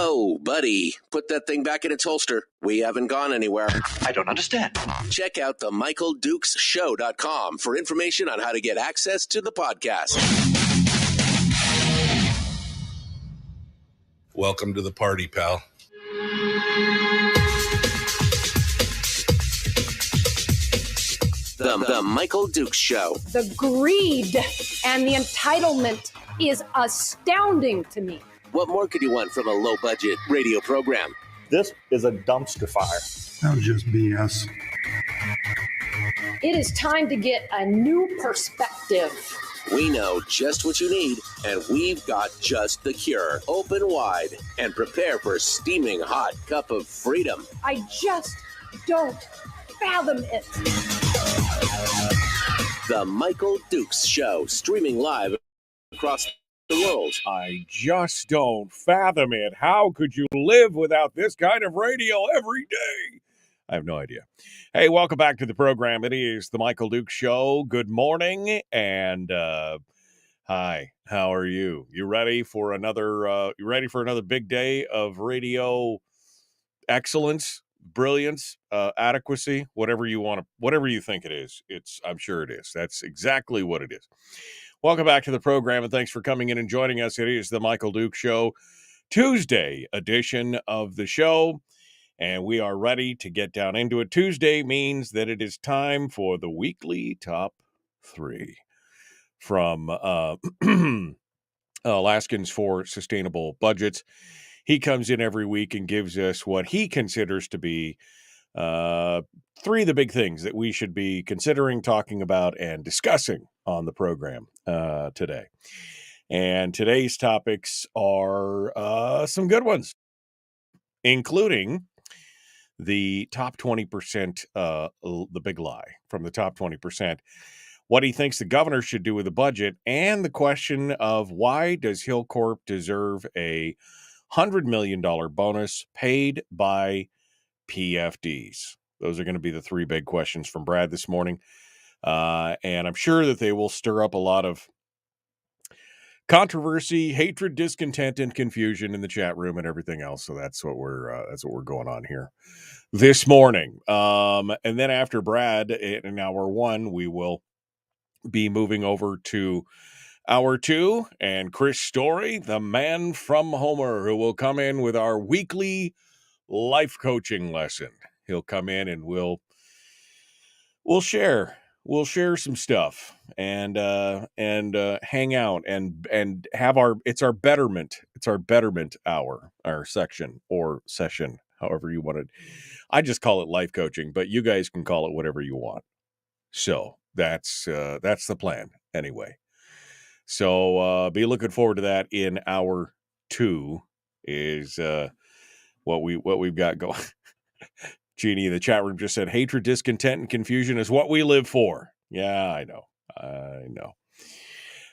Whoa, buddy. Put that thing back in its holster. We haven't gone anywhere. I don't understand. Check out the MichaelDukesShow.com for information on how to get access to the podcast. Welcome to the party, pal. The Michael Dukes Show. The greed and the entitlement is astounding to me. What more could you want from a low-budget radio program? This is a dumpster fire. That was just BS. It is time to get a new perspective. We know just what you need, and we've got just the cure. Open wide and prepare for a steaming hot cup of freedom. I just don't fathom it. The Michael Dukes Show, streaming live across the world. I just don't fathom it. How could you live without this kind of radio every day? I have no idea. Hey, welcome back to the program. It is the Michael Dukes Show. Good morning, and hi. How are you? You ready for another? You ready for another big day of radio excellence, brilliance, adequacy, whatever you want to, whatever you think it is. I'm sure it is. That's exactly what it is. Welcome back to the program, and thanks for coming in and joining us. It is the Michael Dukes Show, Tuesday edition of the show, and we are ready to get down into it. Tuesday means that it is time for the weekly top 3 from Alaskans for Sustainable Budgets. He comes in every week and gives us what he considers to be 3 of the big things that we should be considering, talking about, and discussing on the program today. And today's topics are some good ones, including the top 20%, the big lie from the top 20%, what he thinks the governor should do with the budget, and the question of why does Hilcorp deserve a $100 million bonus paid by PFDs. Those are going to be the 3 big questions from Brad this morning. And I'm sure that they will stir up a lot of controversy, hatred, discontent, and confusion in the chat room and everything else. So that's what we're going on here this morning. And then after Brad in hour 1, we will be moving over to hour 2, and Chris Story, the man from Homer, who will come in with our weekly life coaching lesson. He'll come in and we'll share some stuff and hang out and have our betterment hour, our section or session, however you want it. I just call it life coaching, but you guys can call it whatever you want. So that's the plan anyway. So be looking forward to that in hour 2 is what we've got going. Jeannie in the chat room just said hatred, discontent, and confusion is what we live for. Yeah, I know.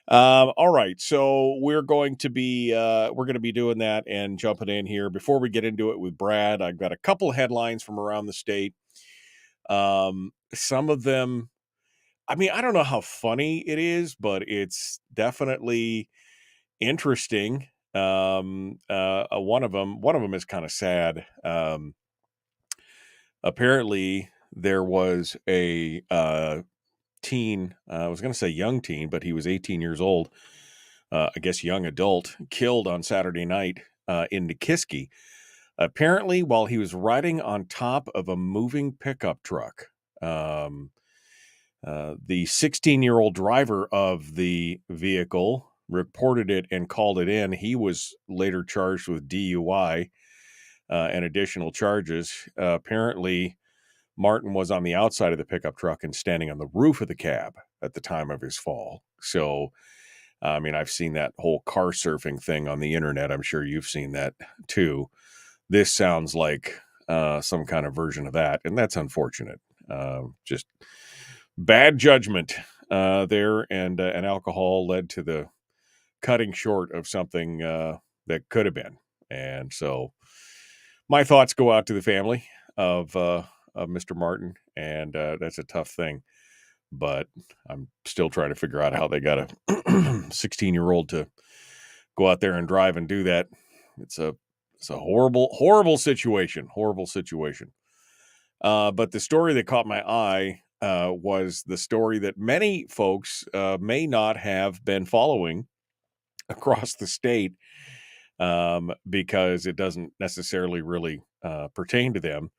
All right, so we're going to be doing that and jumping in here. Before we get into it with Brad, I've got a couple headlines from around the state. Some of them, I mean, I don't know how funny it is, but it's definitely interesting. One of them is kind of sad. Apparently there was a teen, I was going to say young teen, but he was 18 years old, I guess young adult, killed on Saturday night in Nikiski, apparently while he was riding on top of a moving pickup truck. The 16-year-old driver of the vehicle reported it and called it in. He was later charged with DUI and additional charges. Apparently, Martin was on the outside of the pickup truck and standing on the roof of the cab at the time of his fall. So, I mean, I've seen that whole car surfing thing on the internet. I'm sure you've seen that too. This sounds like some kind of version of that, and that's unfortunate. Just bad judgment there, and alcohol led to the cutting short of something that could have been. And so my thoughts go out to the family of Mr. Martin, and that's a tough thing. But I'm still trying to figure out how they got a 16-year-old to go out there and drive and do that. It's a It's a horrible, horrible situation. Horrible situation. But the story that caught my eye was the story that many folks may not have been following across the state because it doesn't necessarily really pertain to them,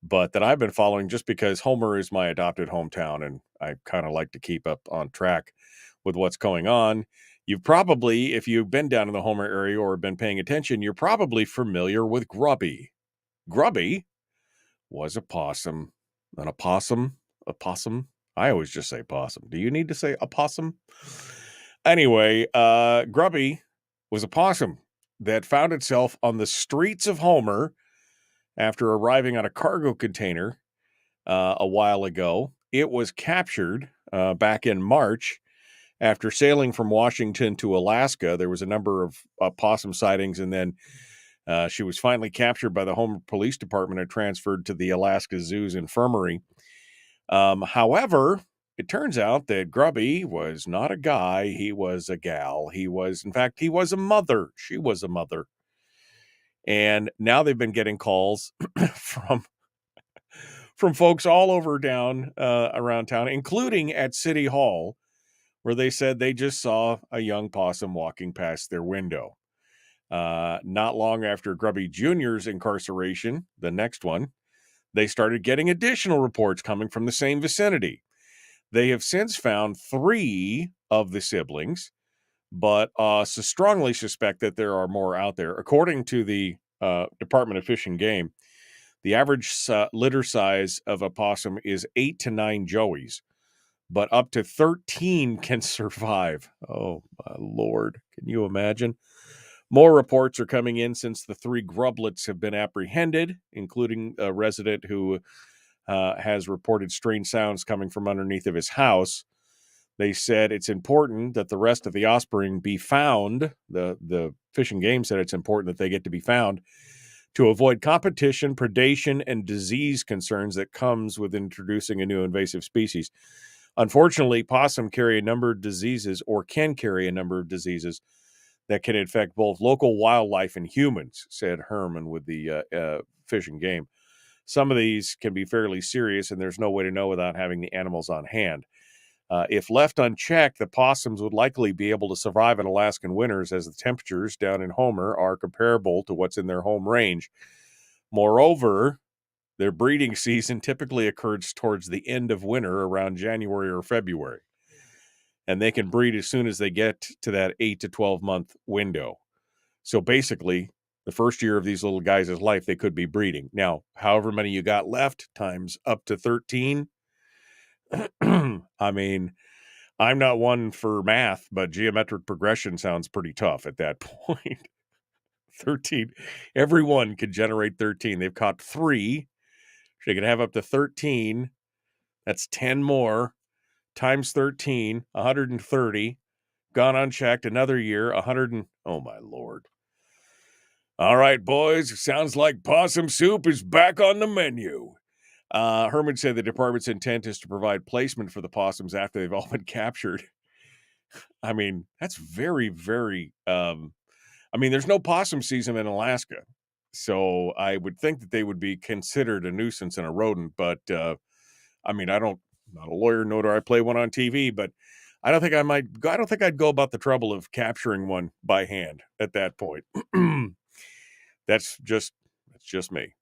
but that I've been following just because Homer is my adopted hometown, and I kind of like to keep up on track with what's going on. You've probably, if you've been down in the Homer area or been paying attention, you're probably familiar with Grubby. Grubby was a possum. An opossum? A possum? I always just say possum. Do you need to say opossum? Anyway, Grubby was a possum that found itself on the streets of Homer after arriving on a cargo container a while ago. It was captured back in March after sailing from Washington to Alaska. There was a number of possum sightings, and then she was finally captured by the Homer Police Department and transferred to the Alaska Zoo's infirmary. However, it turns out that Grubby was not a guy. He was a gal. He was a mother. She was a mother. And now they've been getting calls from folks all over down around town, including at City Hall, where they said they just saw a young possum walking past their window. Not long after Grubby Jr.'s incarceration, the next one, they started getting additional reports coming from the same vicinity. They have since found 3 of the siblings, but strongly suspect that there are more out there. According to the Department of Fish and Game, the average litter size of a possum is 8 to 9 joeys, but up to 13 can survive. Oh, my Lord. Can you imagine? More reports are coming in since the 3 grublets have been apprehended, including a resident who has reported strange sounds coming from underneath of his house. They said it's important that the rest of the offspring be found. The Fish and Game said it's important that they get to be found to avoid competition, predation, and disease concerns that comes with introducing a new invasive species. Unfortunately, possum carry a number of diseases, or can carry a number of diseases, that can infect both local wildlife and humans, said Herman with the Fish and Game. Some of these can be fairly serious, and there's no way to know without having the animals on hand. If left unchecked, the possums would likely be able to survive in Alaskan winters, as the temperatures down in Homer are comparable to what's in their home range. Moreover, their breeding season typically occurs towards the end of winter, around January or February. And they can breed as soon as they get to that 8 to 12 month window. So basically, the first year of these little guys' life, they could be breeding. Now, however many you got left, times up to 13. I mean, I'm not one for math, but geometric progression sounds pretty tough at that point. 13. Everyone could generate 13. They've caught 3. They can have up to 13. That's 10 more. Times 13, 130. Gone unchecked. Another year, 100. Oh, my Lord. All right, boys. Sounds like possum soup is back on the menu. Herman said the department's intent is to provide placement for the possums after they've all been captured. I mean, that's very, very... there's no possum season in Alaska, so I would think that they would be considered a nuisance and a rodent, but, I'm not a lawyer, nor do I play one on TV, but I don't think I'd go about the trouble of capturing one by hand at that point. That's just me.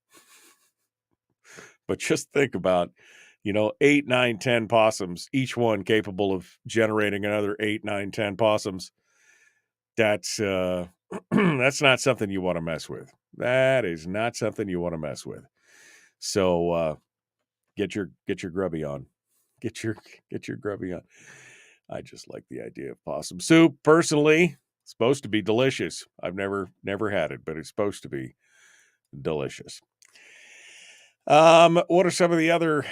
But just think about, 8, 9, 10 possums, each one capable of generating another 8, 9, 10 possums. That's that's not something you want to mess with. That is not something you want to mess with. So get your grubby on. Get your grubby on. I just like the idea of possum soup. Personally, it's supposed to be delicious. I've never had it, but it's supposed to be delicious. What are some of the other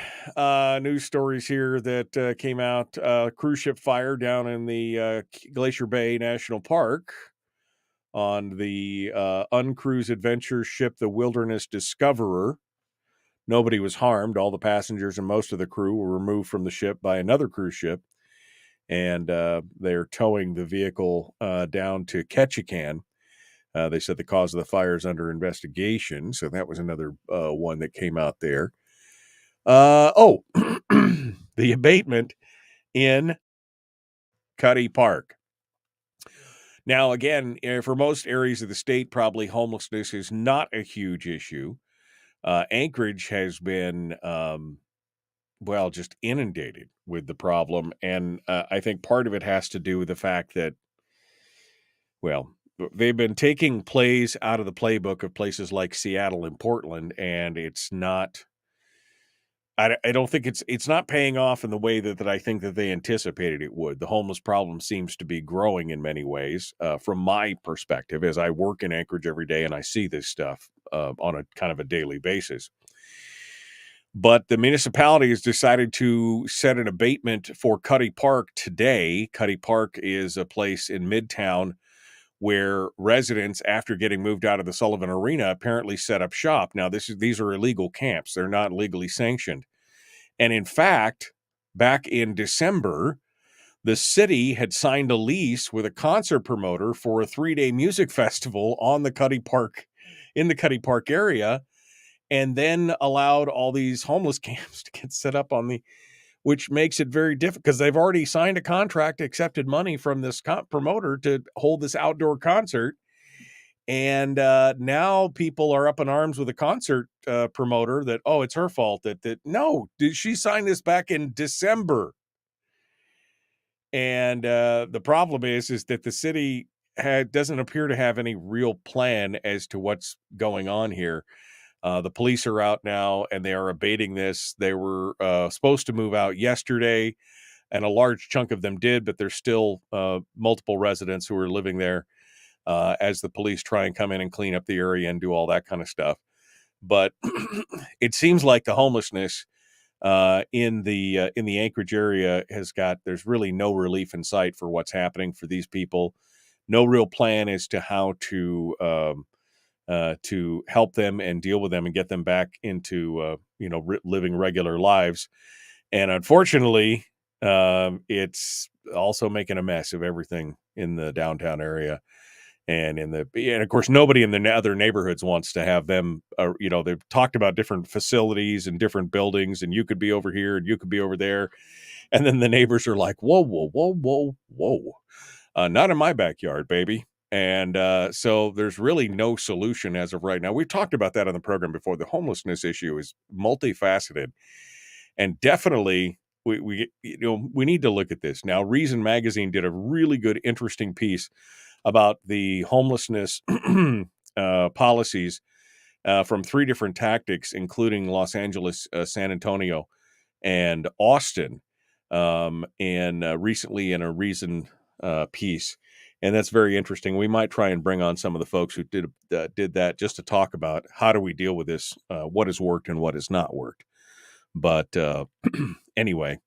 news stories here that came out? Cruise ship fire down in the Glacier Bay National Park on the uncruise adventure ship, the Wilderness Discoverer. Nobody was harmed. All the passengers and most of the crew were removed from the ship by another cruise ship, and they're towing the vehicle down to Ketchikan. They said the cause of the fire is under investigation. So that was another one that came out there. The abatement in Cuddy Park. Now, again, for most areas of the state, probably homelessness is not a huge issue. Anchorage has been, just inundated with the problem. And I think part of it has to do with the fact that, they've been taking plays out of the playbook of places like Seattle and Portland, and it's not. I don't think it's not paying off in the way that I think that they anticipated it would. The homeless problem seems to be growing in many ways, from my perspective, as I work in Anchorage every day and I see this stuff on a kind of a daily basis. But the municipality has decided to set an abatement for Cuddy Park today. Cuddy Park is a place in Midtown where residents, after getting moved out of the Sullivan Arena, apparently set up shop. Now, these are illegal camps. They're not legally sanctioned. And in fact, back in December, the city had signed a lease with a concert promoter for a 3-day music festival on the Cuddy Park, in the Cuddy Park area, and then allowed all these homeless camps to get set up which makes it very difficult because they've already signed a contract, accepted money from this promoter to hold this outdoor concert. And now people are up in arms with a concert promoter that, it's her fault. No, did she sign this back in December? And the problem is that the city doesn't appear to have any real plan as to what's going on here. The police are out now, and they are abating this. They were supposed to move out yesterday, and a large chunk of them did, but there's still multiple residents who are living there as the police try and come in and clean up the area and do all that kind of stuff. But it seems like the homelessness in the Anchorage area there's really no relief in sight for what's happening for these people. No real plan as to how to help them and deal with them and get them back into, living regular lives. And unfortunately, it's also making a mess of everything in the downtown area. And of course, nobody in the other neighborhoods wants to have them, they've talked about different facilities and different buildings, and you could be over here and you could be over there. And then the neighbors are like, whoa, whoa, whoa, whoa, whoa. Not in my backyard, baby. And so there's really no solution as of right now. We've talked about that on the program before. The homelessness issue is multifaceted, and definitely we need to look at this. Now, Reason Magazine did a really good, interesting piece about the homelessness policies from 3 different tactics, including Los Angeles, San Antonio, and Austin, and recently in a Reason piece. And that's very interesting. We might try and bring on some of the folks who did that just to talk about how do we deal with this, what has worked and what has not worked. But anyway,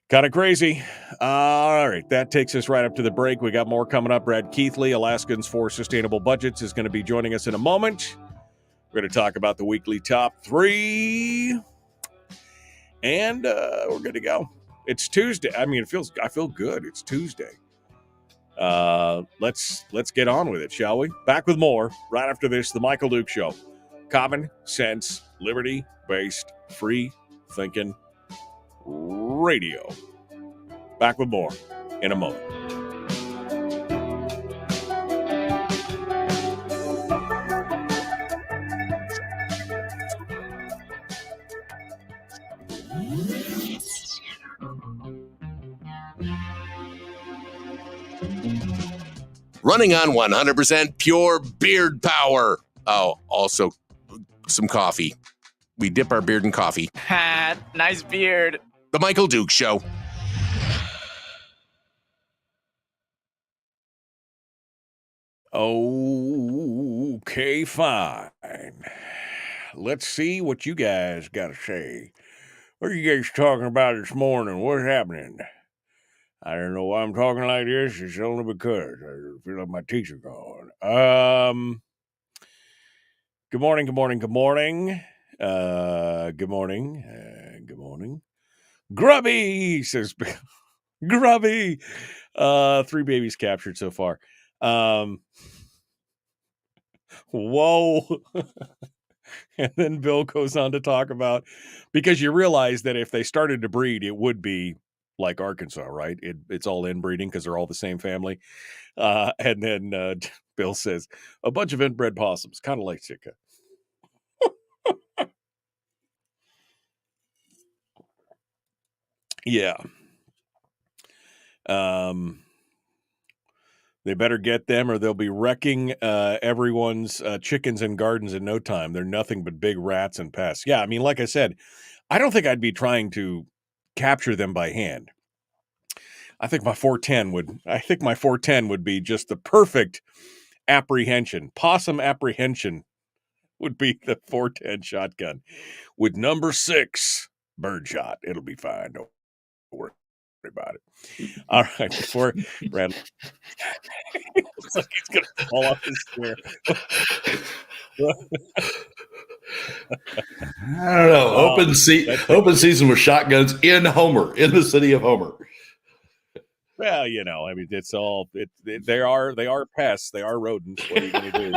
kind of crazy. All right, that takes us right up to the break. We got more coming up. Brad Keithley, Alaskans for Sustainable Budgets, is going to be joining us in a moment. We're going to talk about the weekly top 3, and we're good to go. It's Tuesday. I mean, I feel good. It's Tuesday. Let's get on with it, shall we? Back with more right after this. The Michael Duke Show. Common sense, liberty-based, free thinking radio. Back with more in a moment. Running on 100% pure beard power. Oh, also some coffee. We dip our beard in coffee. Nice beard. The Michael Duke Show. Okay, fine. Let's see what you guys got to say. What are you guys talking about this morning? What's happening? I don't know why I'm talking like this. It's only because I feel like my teeth are gone. Good morning. Good morning. Grubby, says Grubby. 3 babies captured so far. Whoa. And then Bill goes on to talk about, because you realize that if they started to breed, it would be like Arkansas, right? It's all inbreeding because they're all the same family. And then Bill says, a bunch of inbred possums, kind of like Chica. Yeah. They better get them or they'll be wrecking everyone's chickens and gardens in no time. They're nothing but big rats and pests. Yeah, I mean, like I said, I don't think I'd be trying to capture them by hand. I think my 410 would be just the perfect apprehension. Possum apprehension would be the 410 shotgun with number 6 birdshot. It'll be fine. Don't worry about it. All right, before Brad looks like he's gonna fall off his chair. I don't know. Open season with shotguns in Homer, in the city of Homer. Well, I mean, it's all they are pests. They are rodents. What are you going to do?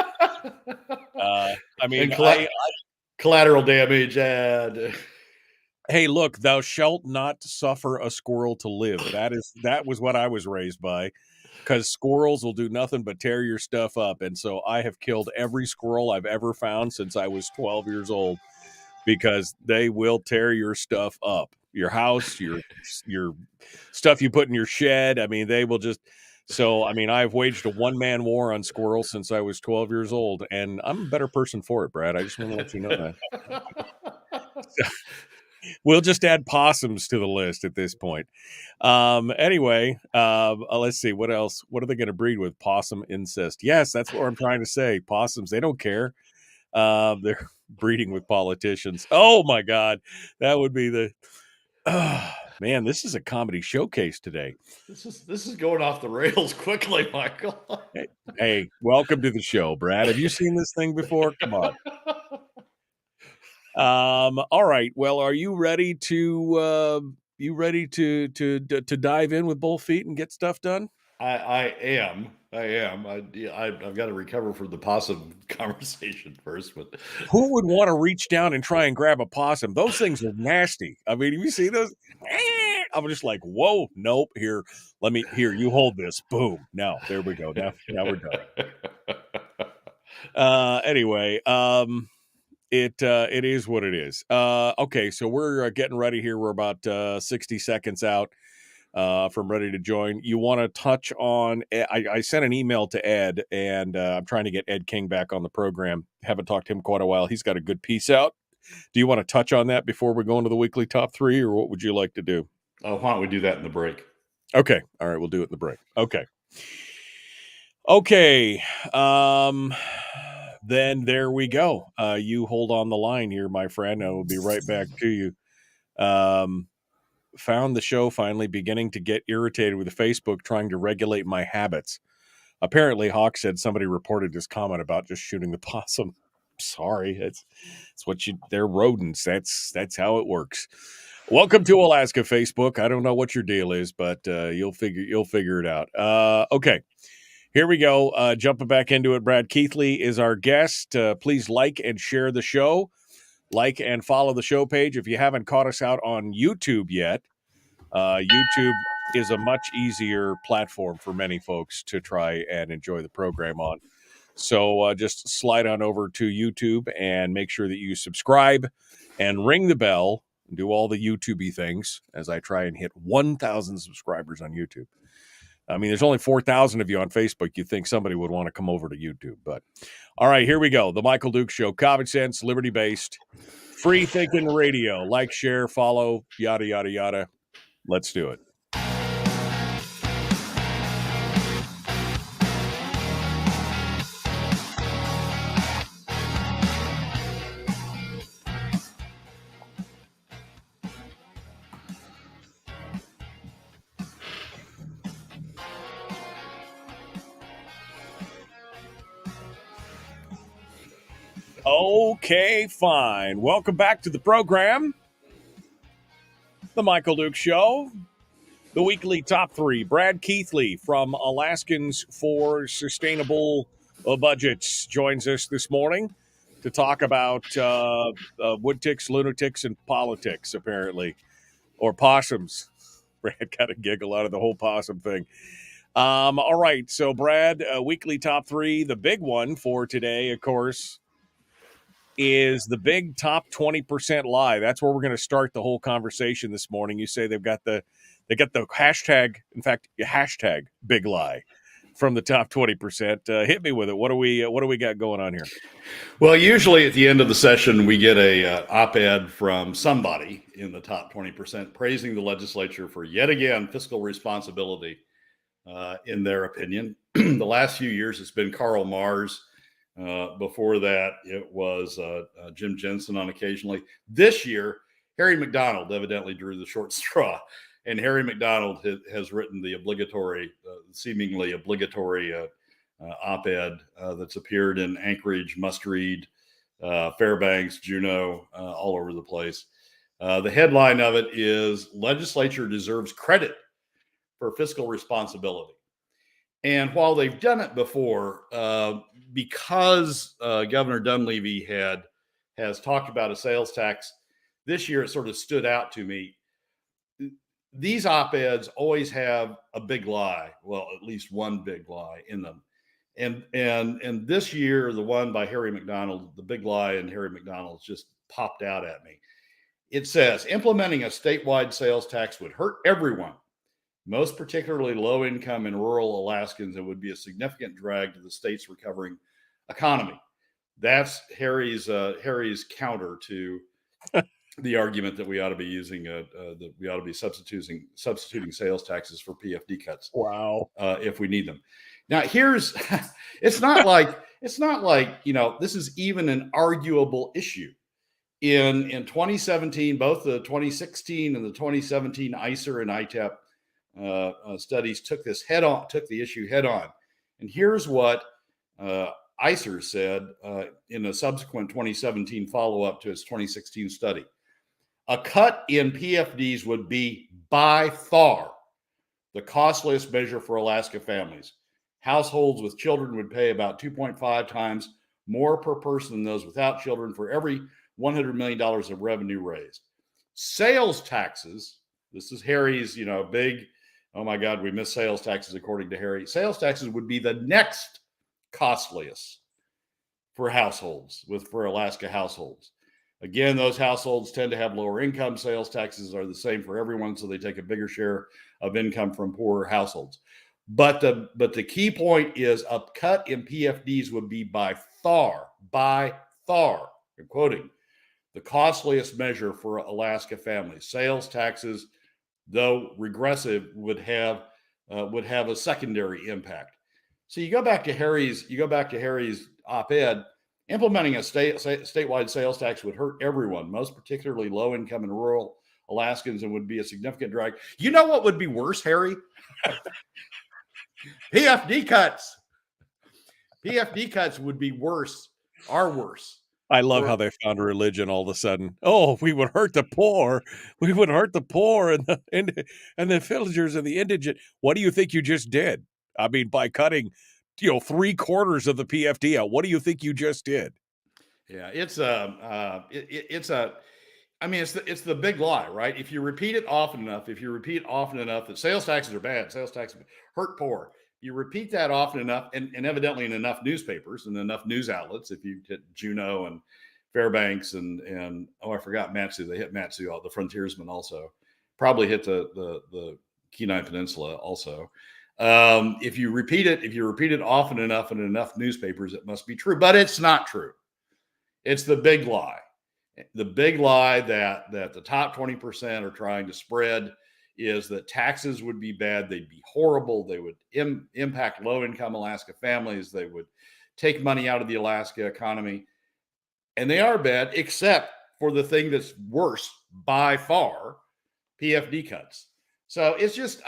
I mean, collateral damage and. Hey, look, thou shalt not suffer a squirrel to live. That was what I was raised by, because squirrels will do nothing but tear your stuff up. And so I have killed every squirrel I've ever found since I was 12 years old, because they will tear your stuff up. Your house, your stuff you put in your shed. I mean, they will just. So, I mean, I've waged a one-man war on squirrels since I was 12 years old, and I'm a better person for it, Brad. I just want to let you know that. We'll just add possums to the list at this point. Anyway, let's see. What else? What are they going to breed with? Possum incest. Yes, that's what I'm trying to say. Possums, they don't care. They're breeding with politicians. Oh, my God. That would be the... man, this is a comedy showcase today. This is going off the rails quickly, Michael. Hey, welcome to the show, Brad. Have you seen this thing before? Come on. All right. Well, are you ready to dive in with both feet and get stuff done? I am. I've got to recover from the possum conversation first, but who would want to reach down and try and grab a possum? Those things are nasty. I mean, have you seen those? I'm just like, whoa, nope. Here, you hold this. Boom. Now, there we go. Now we're done. Anyway, it is what it is. Okay, so we're getting ready here. We're about 60 seconds out from ready to join. You want to touch on, I sent an email to Ed, and I'm trying to get Ed King back on the program. Haven't talked to him quite a while. He's got a good piece out. Do you want to touch on that before we go into the weekly top 3, or what would you like to do? Why don't we do that in the break? Okay. All right. We'll do it in the break. Okay. Then there we go. You hold on the line here, my friend. I will be right back to you. Found the show finally, beginning to get irritated with Facebook trying to regulate my habits. Apparently, Hawk said somebody reported his comment about just shooting the possum. Sorry, it's what they're rodents. That's how it works. Welcome to Alaska Facebook. I don't know what your deal is, but you'll figure it out. Okay. Here we go. Jumping back into it. Brad Keithley is our guest. Please like and share the show. Like and follow the show page. If you haven't caught us out on YouTube yet, YouTube is a much easier platform for many folks to try and enjoy the program on. So just slide on over to YouTube and make sure that you subscribe and ring the bell and do all the YouTube-y things as I try and hit 1,000 subscribers on YouTube. I mean, there's only 4,000 of you on Facebook. You'd think somebody would want to come over to YouTube. But all right, here we go. The Michael Duke Show. Common sense, liberty-based, free thinking radio. Like, share, follow, yada, yada, yada. Let's do it. Okay, fine. Welcome back to the program. The Michael Duke Show. The weekly top 3. Brad Keithley from Alaskans for Sustainable Well, Budgets joins us this morning to talk about wood ticks, lunatics, and politics, apparently, or possums. Brad got a giggle out of the whole possum thing. All right, so Brad, weekly top three. The big one for today, of course, is the big top 20% lie. That's where we're going to start the whole conversation this morning. You say they got the hashtag, in fact, hashtag big lie from the top 20%. Hit me with it. What do we got going on here? Well, usually at the end of the session, we get a op-ed from somebody in the top 20% praising the legislature for yet again fiscal responsibility, in their opinion. The last few years, it's been Karl Marx. Before that, it was Jim Jensen on occasionally. This year, Harry McDonald evidently drew the short straw, and Harry McDonald has written the obligatory, seemingly obligatory op-ed that's appeared in Anchorage, Must Read, Fairbanks, Juneau, all over the place. The headline of it is "Legislature Deserves Credit for Fiscal Responsibility." And while they've done it before, because Governor Dunleavy has talked about a sales tax, this year it sort of stood out to me. These op-eds always have a big lie, well, at least one big lie in them. And this year, the one by Harry McDonald, the big lie in Harry McDonald's just popped out at me. It says, implementing a statewide sales tax would hurt everyone, most particularly low-income and rural Alaskans, and would be a significant drag to the state's recovering economy. That's Harry's counter to the argument that we ought to be using that we ought to be substituting sales taxes for PFD cuts. Wow. If we need them. Now here's it's not like this is even an arguable issue. In 2017, both the 2016 and the 2017 ICER and ITEP studies took the issue head on. And here's what ICER said in a subsequent 2017 follow-up to its 2016 study. A cut in PFDs would be by far the costliest measure for Alaska families. Households with children would pay about 2.5 times more per person than those without children for every $100 million of revenue raised. Sales taxes, this is Harry's, big, oh my God, we miss sales taxes according to Harry. Sales taxes would be the next costliest for Alaska households. Again, those households tend to have lower income. Sales taxes are the same for everyone, so they take a bigger share of income from poorer households. But the key point is a cut in PFDs would be by far, I'm quoting, the costliest measure for Alaska families. Sales taxes, though regressive, would have a secondary impact. So you go back to Harry's op-ed. Implementing a statewide sales tax would hurt everyone, most particularly low-income and rural Alaskans, and would be a significant drag. You know what would be worse, Harry? PFD cuts. PFD cuts would be worse, are worse. I love how they found religion all of a sudden. Oh, we would hurt the poor. We would hurt the poor and the villagers and the indigent. What do you think you just did? I mean, by cutting 3/4 of the PFD out. What do you think you just did? Yeah, it's the big lie, right? If you repeat it often enough that sales taxes are bad, sales taxes hurt poor. You repeat that often enough, and evidently in enough newspapers and enough news outlets. If you hit Juneau and Fairbanks and I forgot Matsu. They hit Matsu, the frontiersmen also. Probably hit the Kenai Peninsula also. If you repeat it often enough in enough newspapers, it must be true, but it's not true. It's the big lie. The big lie that the top 20% are trying to spread is that taxes would be bad. They'd be horrible. They would impact low-income Alaska families. They would take money out of the Alaska economy. And they are bad, except for the thing that's worse by far, PFD cuts. So it's just,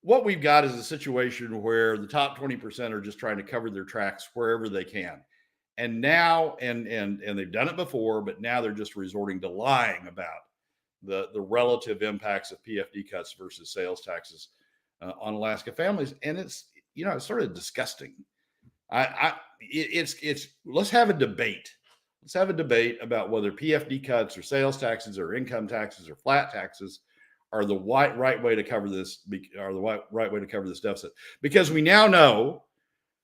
what we've got is a situation where the top 20% are just trying to cover their tracks wherever they can. And now, and they've done it before, but now they're just resorting to lying about the relative impacts of PFD cuts versus sales taxes on Alaska families. And it's sort of disgusting It's let's have a debate. Let's have a debate about whether PFD cuts or sales taxes or income taxes or flat taxes are the right way to cover this, are the right way to cover this deficit. Because we now know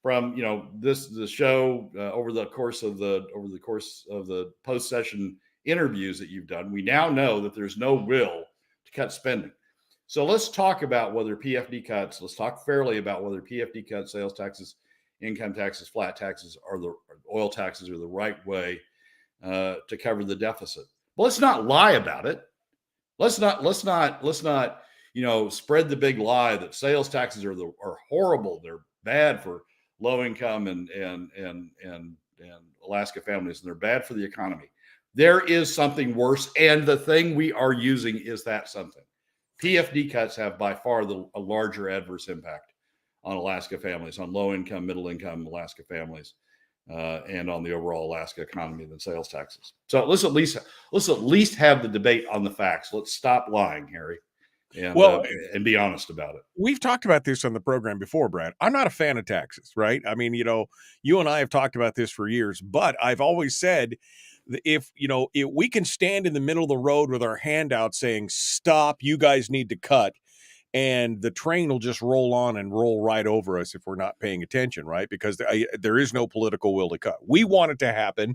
from the show over the course of the post-session interviews that you've done, we now know that there's no will to cut spending. So let's talk about whether PFD cuts. Let's talk fairly about whether PFD cuts, sales taxes, income taxes, flat taxes, or oil taxes are the right way to cover the deficit. But let's not lie about it. Let's not spread the big lie that sales taxes are horrible. They're bad for low income and Alaska families, and they're bad for the economy. There is something worse, and the thing we are using is that something. PFD cuts have by far a larger adverse impact on Alaska families, on low income, middle income Alaska families, and on the overall Alaska economy than sales taxes. So let's at least have the debate on the facts. Let's stop lying, Harry, and be honest about it. We've talked about this on the program before, Brad. I'm not a fan of taxes, right? I mean, you and I have talked about this for years, but I've always said that if we can stand in the middle of the road with our hand out saying, stop, you guys need to cut, and the train will just roll on and roll right over us if we're not paying attention, right? Because there is no political will to cut. We want it to happen,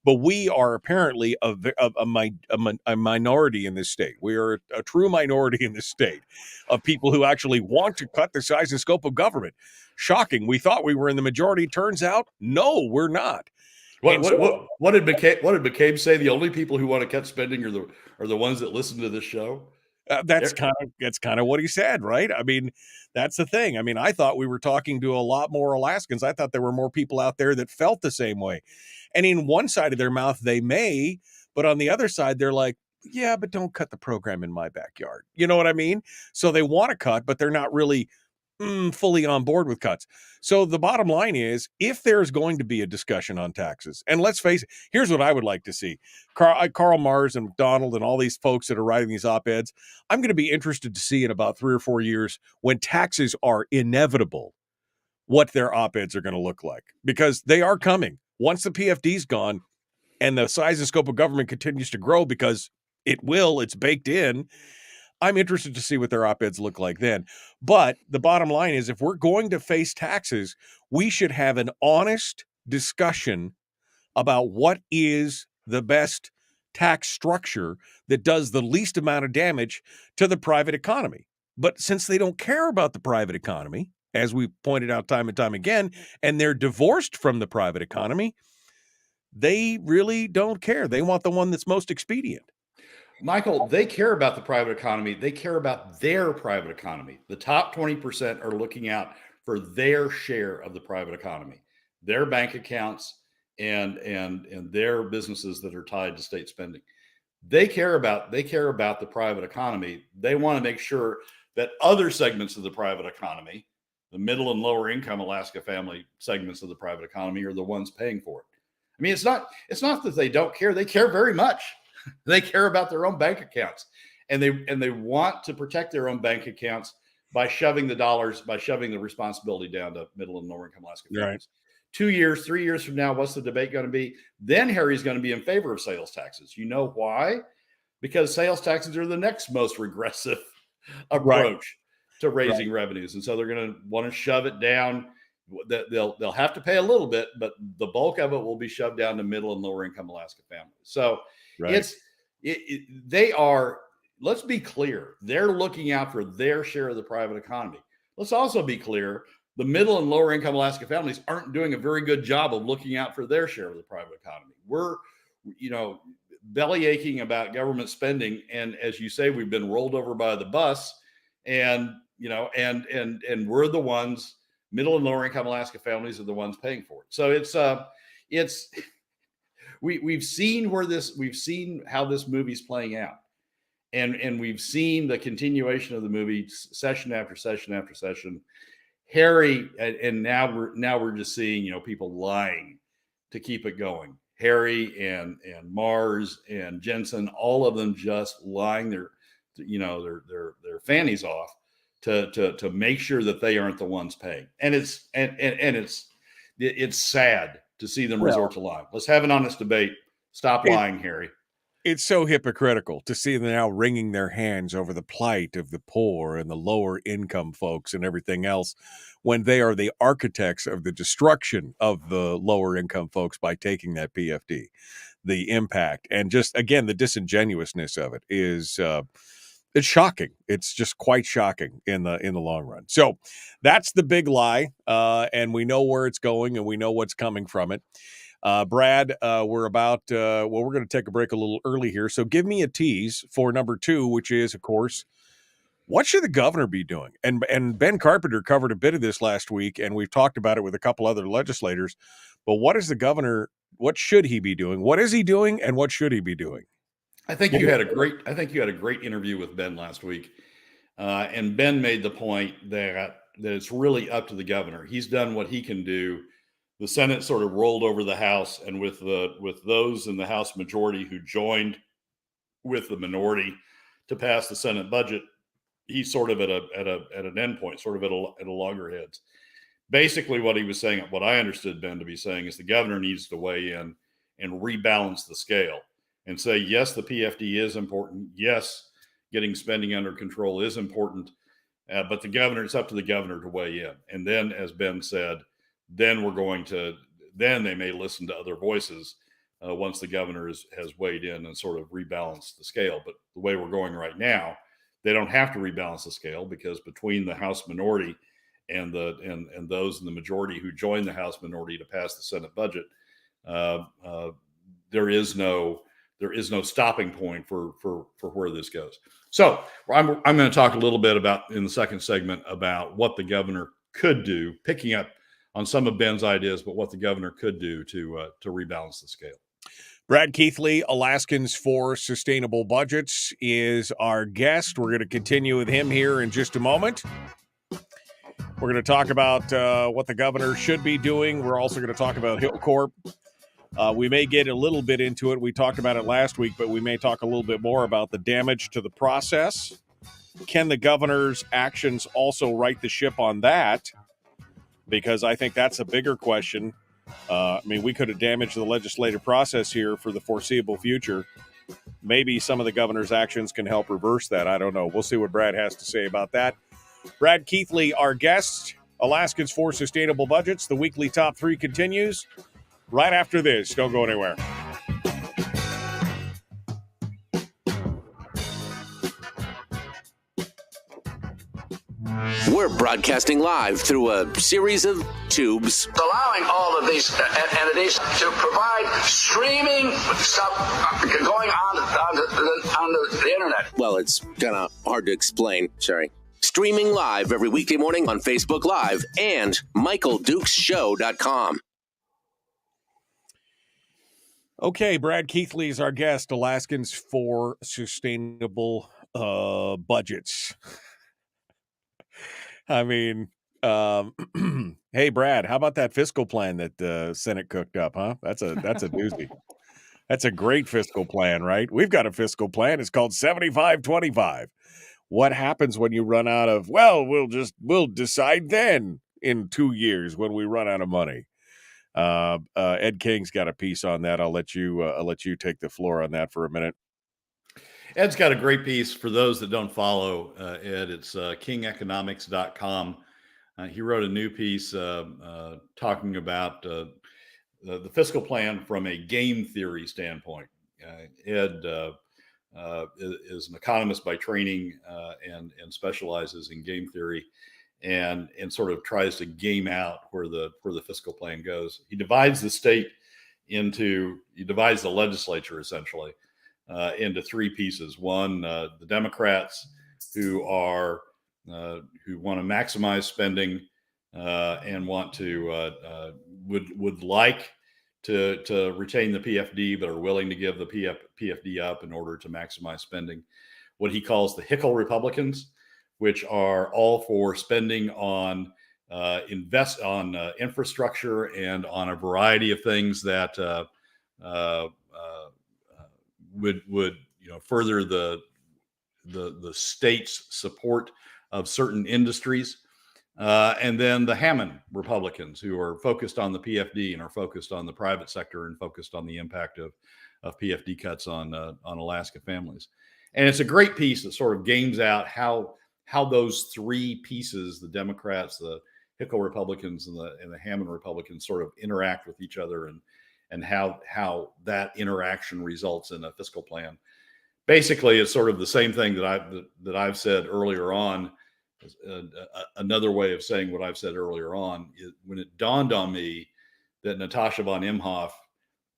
but we are apparently a minority in this state. We are a true minority in this state of people who actually want to cut the size and scope of government. Shocking. We thought we were in the majority. Turns out, no, we're not. What did McCabe say? The only people who want to cut spending are the ones that listen to this show. That's kind of what he said, right? I mean, that's the thing. I mean, I thought we were talking to a lot more Alaskans. I thought there were more people out there that felt the same way. And in one side of their mouth, they may, but on the other side, they're like, yeah, but don't cut the program in my backyard. You know what I mean? So they want to cut, but they're not really fully on board with cuts. So the bottom line is, if there's going to be a discussion on taxes, and let's face it, here's what I would like to see. Karl Marrs and McDonald and all these folks that are writing these op-eds, I'm going to be interested to see in about 3 or 4 years, when taxes are inevitable, what their op-eds are going to look like, because they are coming. Once the PFD's gone and the size and scope of government continues to grow, because it's baked in, I'm interested to see what their op-eds look like then. But the bottom line is, if we're going to face taxes, we should have an honest discussion about what is the best tax structure that does the least amount of damage to the private economy. But since they don't care about the private economy, as we pointed out time and time again, and they're divorced from the private economy, they really don't care. They want the one that's most expedient. Michael, they care about the private economy. They care about their private economy. The top 20% are looking out for their share of the private economy, their bank accounts, and their businesses that are tied to state spending. They care about the private economy. They want to make sure that other segments of the private economy, the middle and lower income Alaska family segments of the private economy, are the ones paying for it. I mean, it's not that they don't care. They care very much. They care about their own bank accounts, and they want to protect their own bank accounts by shoving the responsibility down to middle and lower income Alaska families. Right. 2 years, 3 years from now, what's the debate going to be? Then Harry's going to be in favor of sales taxes. You know why? Because sales taxes are the next most regressive approach to raising revenues, and so they're going to want to shove it down. They'll have to pay a little bit, but the bulk of it will be shoved down to middle and lower income Alaska families. So. Right. They are, let's be clear, they're looking out for their share of the private economy. Let's also be clear, the middle and lower income Alaska families aren't doing a very good job of looking out for their share of the private economy. We're, belly aching about government spending. And as you say, we've been rolled over by the bus, and we're the ones, middle and lower income Alaska families are the ones paying for it. So We've seen how this movie's playing out, and we've seen the continuation of the movie session after session after session. Harry, and now we're just seeing people lying to keep it going. Harry and Marrs and Jensen, all of them just lying their fannies off to make sure that they aren't the ones paying. And it's it's sad to see them resort to lying. Let's have an honest debate. Stop lying, Harry. It's so hypocritical to see them now wringing their hands over the plight of the poor and the lower income folks and everything else, when they are the architects of the destruction of the lower income folks by taking that PFD. The impact and just, again, the disingenuousness of it is it's shocking. It's just quite shocking in the long run. So that's the big lie, and we know where it's going and we know what's coming from it. Brad, we're about, we're going to take a break a little early here. So give me a tease for number 2, which is, of course, what should the governor be doing? And Ben Carpenter covered a bit of this last week, and we've talked about it with a couple other legislators. But what is the governor? What should he be doing? What is he doing, and what should he be doing? I think you had a great interview with Ben last week, and Ben made the point that it's really up to the governor. He's done what he can do. The Senate sort of rolled over the House, and with those in the House majority who joined with the minority to pass the Senate budget, he's sort of at an end point, sort of at a loggerheads. Basically, what he was saying, what I understood Ben to be saying, is the governor needs to weigh in and rebalance the scale and say, yes, the PFD is important. Yes, getting spending under control is important, but it's up to the governor to weigh in. And then, as Ben said, then they may listen to other voices once the governor has weighed in and sort of rebalanced the scale. But the way we're going right now, they don't have to rebalance the scale, because between the House minority and those in the majority who joined the House minority to pass the Senate budget, there is no stopping point for where this goes. So I'm going to talk a little bit about, in the second segment, about what the governor could do, picking up on some of Ben's ideas, but what the governor could do to rebalance the scale. Brad Keithley, Alaskans for Sustainable Budgets, is our guest. We're going to continue with him here in just a moment. We're going to talk about what the governor should be doing. We're also going to talk about Hilcorp. We may get a little bit into it. We talked about it last week, but we may talk a little bit more about the damage to the process. Can the governor's actions also right the ship on that? Because I think that's a bigger question. We could have damaged the legislative process here for the foreseeable future. Maybe some of the governor's actions can help reverse that. I don't know. We'll see what Brad has to say about that. Brad Keithley, our guest, Alaskans for Sustainable Budgets. The weekly top 3 continues right after this. Don't go anywhere. We're broadcasting live through a series of tubes, allowing all of these entities to provide streaming stuff going on the internet. Well, it's kind of hard to explain. Sorry. Streaming live every weekday morning on Facebook Live and MichaelDukesShow.com. Okay, Brad Keithley is our guest, Alaskans for Sustainable Budgets. Hey, Brad, how about that fiscal plan that the Senate cooked up, huh? That's a doozy. That's a great fiscal plan, right? We've got a fiscal plan. It's called 75-25. What happens when you run out of, we'll decide then in 2 years when we run out of money. Ed King's got a piece on that. I'll let you take the floor on that for a minute. Ed's got a great piece for those that don't follow Ed. It's kingeconomics.com. He wrote a new piece talking about the fiscal plan from a game theory standpoint. Ed is an economist by training and specializes in game theory and sort of tries to game out where the fiscal plan goes. He divides the legislature essentially into 3 pieces. One, the Democrats who want to maximize spending and want to would like to retain the PFD, but are willing to give the PFD up in order to maximize spending. What he calls the Hickle Republicans, which are all for spending on infrastructure and on a variety of things that would further the state's support of certain industries. And then the Hammond Republicans, who are focused on the PFD and are focused on the private sector and focused on the impact of PFD cuts on Alaska families. And it's a great piece that sort of games out how those three pieces, the Democrats, the Hilcorp Republicans, and the Hammond Republicans, sort of interact with each other, and how that interaction results in a fiscal plan. Basically, it's sort of the same thing that I've said earlier on. Another way of saying what I've said earlier on is when it dawned on me that Natasha von Imhoff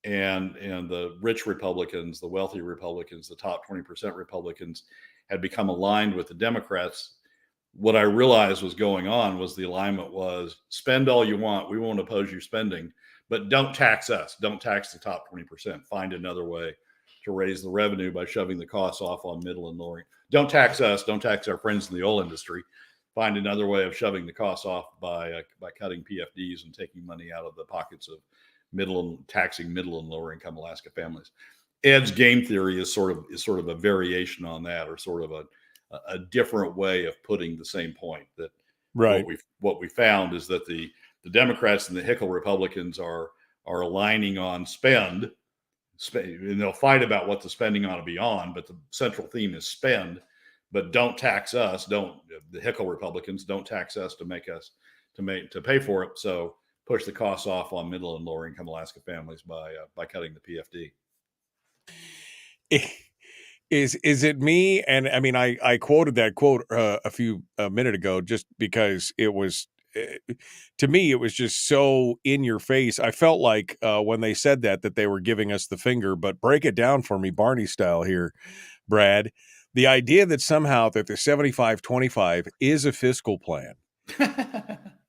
and the rich Republicans, the wealthy Republicans, the top 20% Republicans had become aligned with the Democrats. What I realized was going on was the alignment was spend all you want. We won't oppose your spending, but don't tax us. Don't tax the top 20%. Find another way to raise the revenue by shoving the costs off on middle and lower. Don't tax us. Don't tax our friends in the oil industry. Find another way of shoving the costs off by cutting PFDs and taking money out of the pockets of taxing middle and lower income Alaska families. Ed's game theory is sort of a variation on that, or sort of a different way of putting the same point. That right. What we found is that the Democrats and the Hilcorp Republicans are aligning on spend, and they'll fight about what the spending ought to be on, but the central theme is spend. But don't tax us. The Hilcorp Republicans don't tax us to pay for it. So push the costs off on middle and lower income Alaska families by cutting the PFD. Is it me? And I mean, I quoted that quote a minute ago just because it was, to me, it was just so in your face. I felt like when they said that they were giving us the finger. But break it down for me, Barney style here, Brad. The idea that somehow that the 75-25 is a fiscal plan.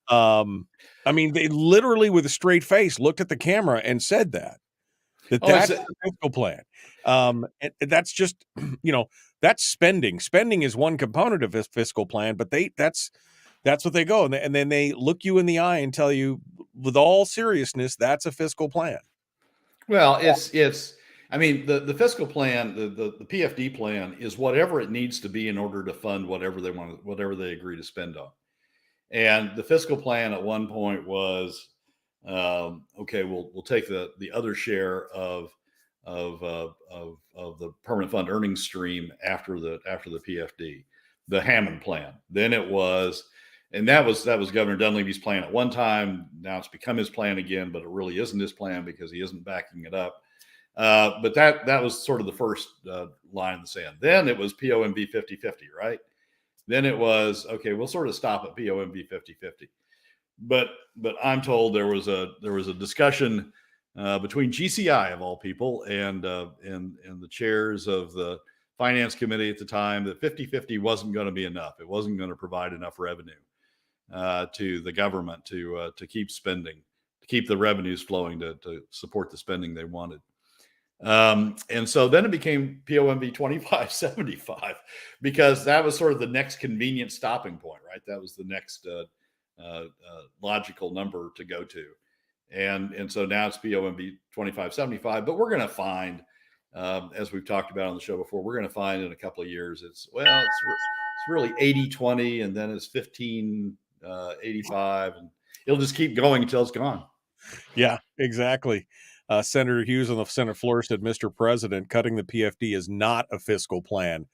I mean, they literally, with a straight face, looked at the camera and said that's a fiscal plan. And that's just, that's spending. Spending is one component of this fiscal plan, but that's what they go. And then they look you in the eye and tell you with all seriousness, that's a fiscal plan. Well, I mean, the fiscal plan, the PFD plan is whatever it needs to be in order to fund whatever they agree to spend on. And the fiscal plan at one point was, okay, we'll take the other share of the permanent fund earnings stream after the PFD, the Hammond plan. Then it was, and that was Governor Dunleavy's plan at one time. Now it's become his plan again, but it really isn't his plan because he isn't backing it up. But that was sort of the first line in the sand. Then it was POMV 50-50, right? Then it was, okay, we'll sort of stop at POMV 50-50. But I'm told there was a discussion between GCI of all people and the chairs of the finance committee at the time that 50-50 wasn't going to be enough. It wasn't going to provide enough revenue to the government to keep spending, to keep the revenues flowing to support the spending they wanted. And so then it became POMV 25-75 because that was sort of the next convenient stopping point, right? That was the next logical number to go to. And so now it's POMV 25-75, but we're going to find, as we've talked about on the show before, we're going to find in a couple of years, it's really 80-20 and then it's 15-85 and it'll just keep going until it's gone. Yeah, exactly. Senator Hughes on the Senate floor said, Mr. President, cutting the PFD is not a fiscal plan.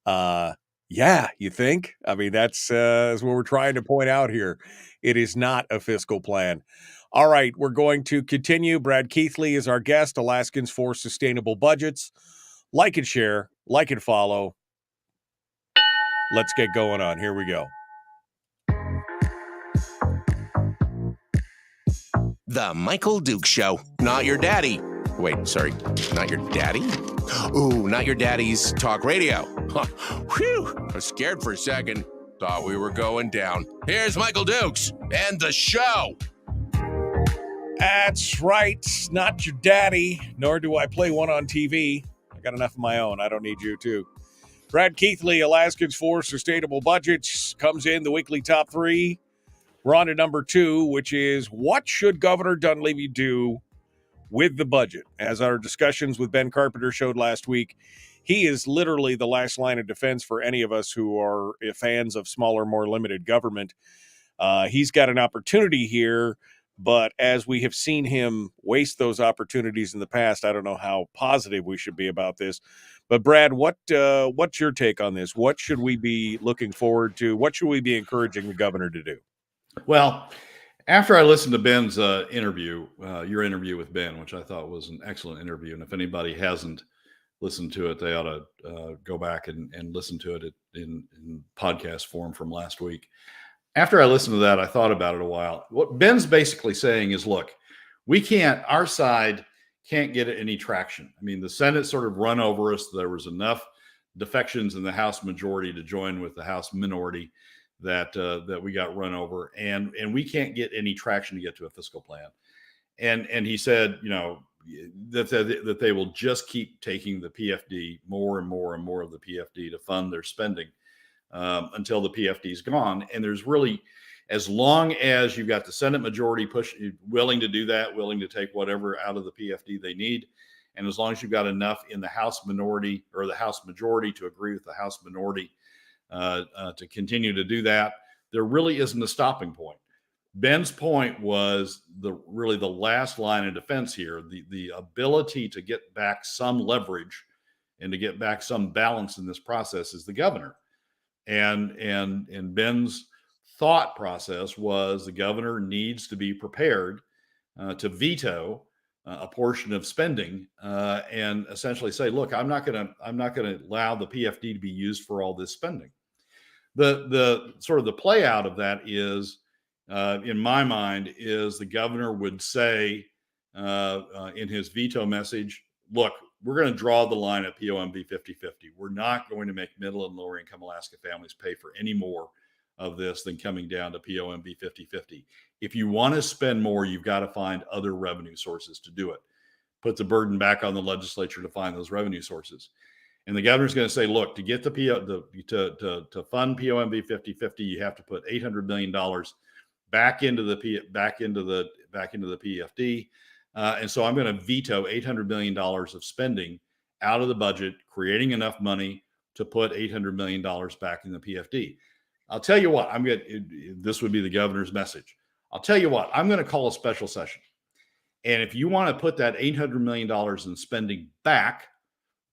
Yeah, you think? I mean, that's what we're trying to point out here. It is not a fiscal plan. All right, we're going to continue. Brad Keithley is our guest, Alaskans for Sustainable Budgets. Like and share, like and follow. Let's get going on. Here we go. The Michael Duke Show. Not your daddy. Wait, sorry. Not your daddy? Ooh, not your daddy's talk radio. Whew. I was scared for a second. Thought we were going down. Here's Michael Dukes and the show. That's right. Not your daddy, nor do I play one on TV. I got enough of my own. I don't need you to. Brad Keithley, Alaskans for Sustainable Budgets, comes in the weekly top three. We're on to number 2, which is what should Governor Dunleavy do with the budget? As our discussions with Ben Carpenter showed last week, he is literally the last line of defense for any of us who are fans of smaller, more limited government. He's got an opportunity here, but as we have seen him waste those opportunities in the past, I don't know how positive we should be about this. But Brad, what's your take on this? What should we be looking forward to? What should we be encouraging the governor to do? Well, after I listened to Ben's interview, your interview with Ben, which I thought was an excellent interview, and if anybody hasn't listened to it, they ought to go back and listen to it in podcast form from last week. After I listened to that, I thought about it a while. What Ben's basically saying is, look, our side can't get any traction. I mean, the Senate sort of run over us. There was enough defections in the House majority to join with the House minority that we got run over, and we can't get any traction to get to a fiscal plan. And he said, that they will just keep taking the PFD, more and more and more of the PFD to fund their spending until the PFD is gone. And there's really, as long as you've got the Senate majority willing to do that, willing to take whatever out of the PFD they need, and as long as you've got enough in the House minority or the House majority to agree with the House minority to continue to do that, there really isn't a stopping point. Ben's point was really the last line of defense here, the ability to get back some leverage and to get back some balance in this process is the governor. And Ben's thought process was the governor needs to be prepared to veto a portion of spending and essentially say, look, I'm not going to allow the PFD to be used for all this spending. The sort of the play out of that is, in my mind, is the governor would say in his veto message, look, we're going to draw the line at POMV 50-50. We're not going to make middle and lower income Alaska families pay for any more of this than coming down to POMV 50-50. If you want to spend more, you've got to find other revenue sources to do it. Put the burden back on the legislature to find those revenue sources. And the governor's going to say, look, to get to fund POMV 50-50, you have to put $800 million back into the PFD. And so I'm going to veto $800 million of spending out of the budget, creating enough money to put $800 million back in the PFD. I'll tell you what, this would be the governor's message. I'll tell you what, I'm going to call a special session. And if you want to put that $800 million in spending back,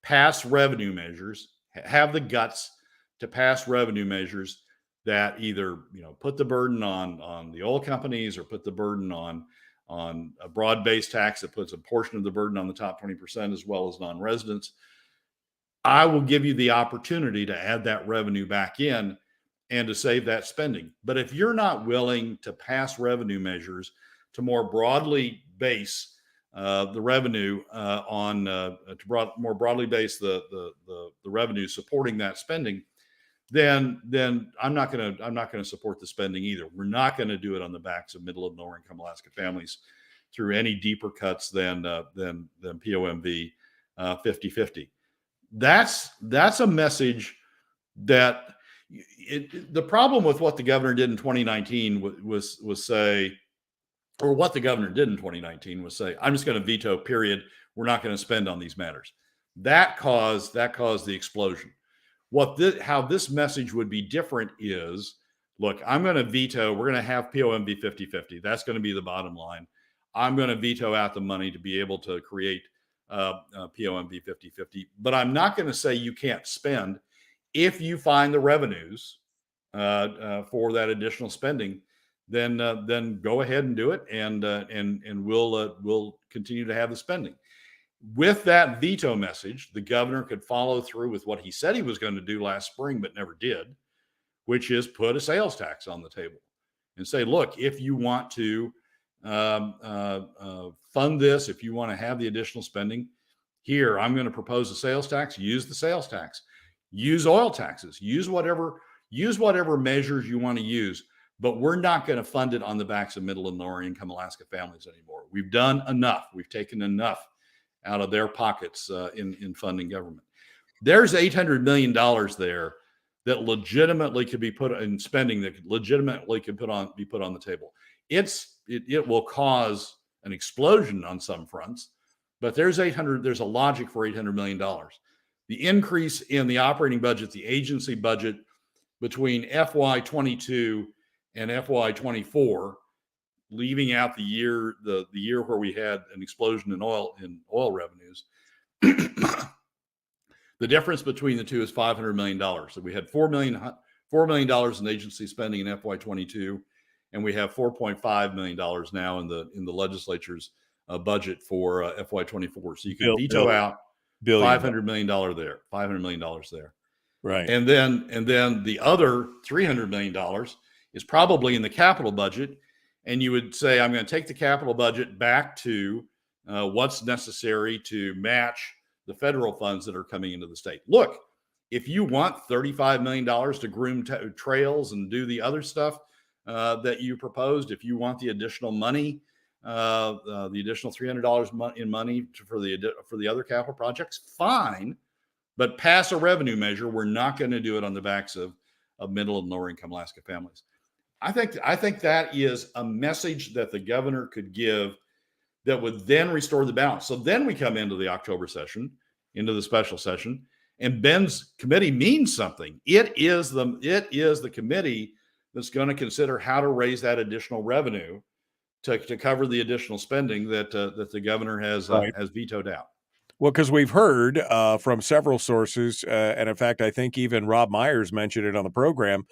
pass revenue measures, have the guts to pass revenue measures that either, put the burden on the oil companies or put the burden on a broad-based tax that puts a portion of the burden on the top 20% as well as non-residents. I will give you the opportunity to add that revenue back in and to save that spending. But if you're not willing to pass revenue measures to more broadly base the revenue more broadly base the revenue supporting that spending, then I'm not going to support the spending either. We're not going to do it on the backs of middle and lower income Alaska families through any deeper cuts than POMV 50-50. That's a message that the problem with what the governor did in 2019 was say, or what the governor did in 2019 was say, I'm just going to veto, period. We're not going to spend on these matters. That caused the explosion. How this message would be different is, look, I'm going to veto, we're going to have POMV 50-50. That's going to be the bottom line. I'm going to veto out the money to be able to create POMV 50-50. But I'm not going to say you can't spend if you find the revenues for that additional spending. Then go ahead and do it, and we'll continue to have the spending. With that veto message, the governor could follow through with what he said he was going to do last spring but never did, which is put a sales tax on the table and say, look, if you want to fund this, if you want to have the additional spending, here, I'm going to propose a sales tax. Use the sales tax. Use oil taxes. Use whatever measures you want to use. But we're not going to fund it on the backs of middle and lower income Alaska families anymore. We've done enough. We've taken enough out of their pockets in funding government. There's $800 million there that legitimately could be put in spending, that legitimately could be put on the table. It will cause an explosion on some fronts, but there's a logic for $800 million. The increase in the operating budget, the agency budget between FY22 and FY24, leaving out the year where we had an explosion in oil revenues, the difference between the two is $500 million. So we had $4 million in agency spending in FY22, and we have $4.5 million now in the legislature's budget for FY24. So you can veto out $500 million there, $500 million there. Right. And then the other $300 million is probably in the capital budget. And you would say, I'm going to take the capital budget back to what's necessary to match the federal funds that are coming into the state. Look, if you want $35 million to groom trails and do the other stuff that you proposed, if you want the additional money, the additional $300 in money for the other capital projects, fine. But pass a revenue measure. We're not going to do it on the backs of middle and lower income Alaska families. I think that is a message that the governor could give that would then restore the balance. So then we come into the October session, into the special session, and Ben's committee means something. It is the committee that's going to consider how to raise that additional revenue to cover the additional spending that the governor has vetoed out. Well, because we've heard from several sources, and in fact, I think even Rob Myers mentioned it on the program,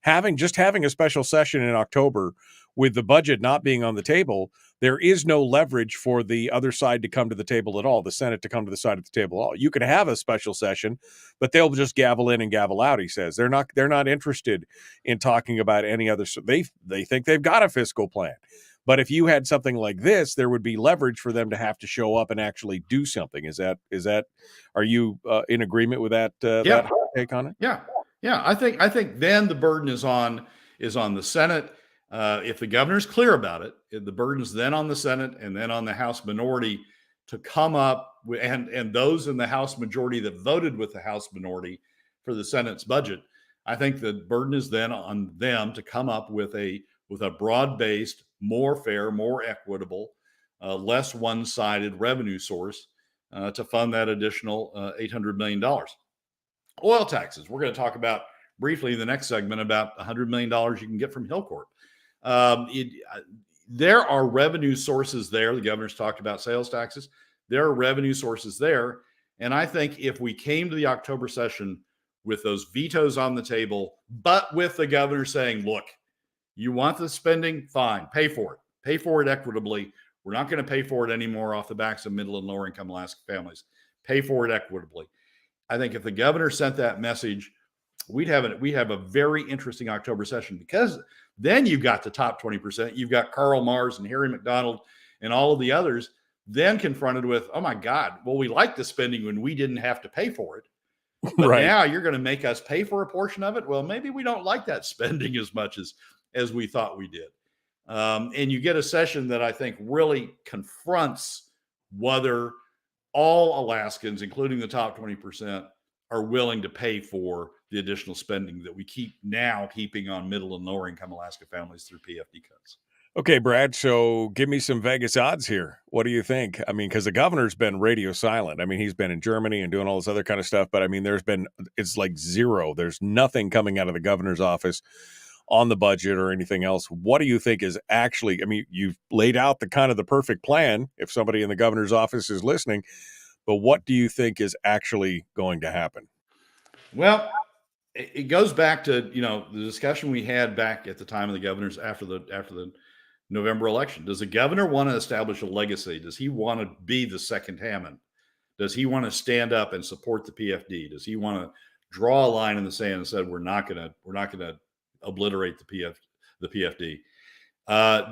having a special session in October with the budget not being on the table, there is no leverage for the other side to come to the table at all, the Senate to come to the side of the table at all. You could have a special session, but they'll just gavel in and gavel out, he says. They're not interested in talking about any other. They think they've got a fiscal plan. But if you had something like this, there would be leverage for them to have to show up and actually do something. Are you in agreement with that? That take on it? Yeah. I think then the burden is on the Senate. If the governor's clear about it, the burden's then on the Senate and then on the House minority to come up with, and those in the House majority that voted with the House minority for the Senate's budget. I think the burden is then on them to come up with a broad-based, more fair, more equitable, less one-sided revenue source to fund that additional $800 million. Oil taxes. We're going to talk about briefly in the next segment about $100 million you can get from Hilcorp. There are revenue sources there. The governor's talked about sales taxes. There are revenue sources there. And I think if we came to the October session with those vetoes on the table, but with the governor saying, look, you want the spending? Fine. Pay for it. Pay for it equitably. We're not going to pay for it anymore off the backs of middle and lower income Alaska families. Pay for it equitably. I think if the governor sent that message, we have a very interesting October session, because then you've got the top 20%. You've got Karl Mars and Harry McDonald and all of the others then confronted with, oh my God, well, we liked the spending when we didn't have to pay for it. But now you're going to make us pay for a portion of it. Well, maybe we don't like that spending as much as we thought we did. And you get a session that I think really confronts whether all Alaskans, including the top 20%, are willing to pay for the additional spending that we keep now keeping on middle and lower income Alaska families through PFD cuts. Okay, Brad, so give me some Vegas odds here. What do you think? I mean, because the governor's been radio silent. I mean, he's been in Germany and doing all this other kind of stuff, but I mean, it's like zero. There's nothing coming out of the governor's office on the budget or anything else. What do you think is actually, I mean, you've laid out the perfect plan if somebody in the governor's office is listening, but what do you think is actually going to happen? Well, it goes back to, the discussion we had back at the time of the governor's after the November election. Does the governor want to establish a legacy? Does he want to be the second Hammond? Does he want to stand up and support the PFD? Does he want to draw a line in the sand and said, we're not going to obliterate the PFD?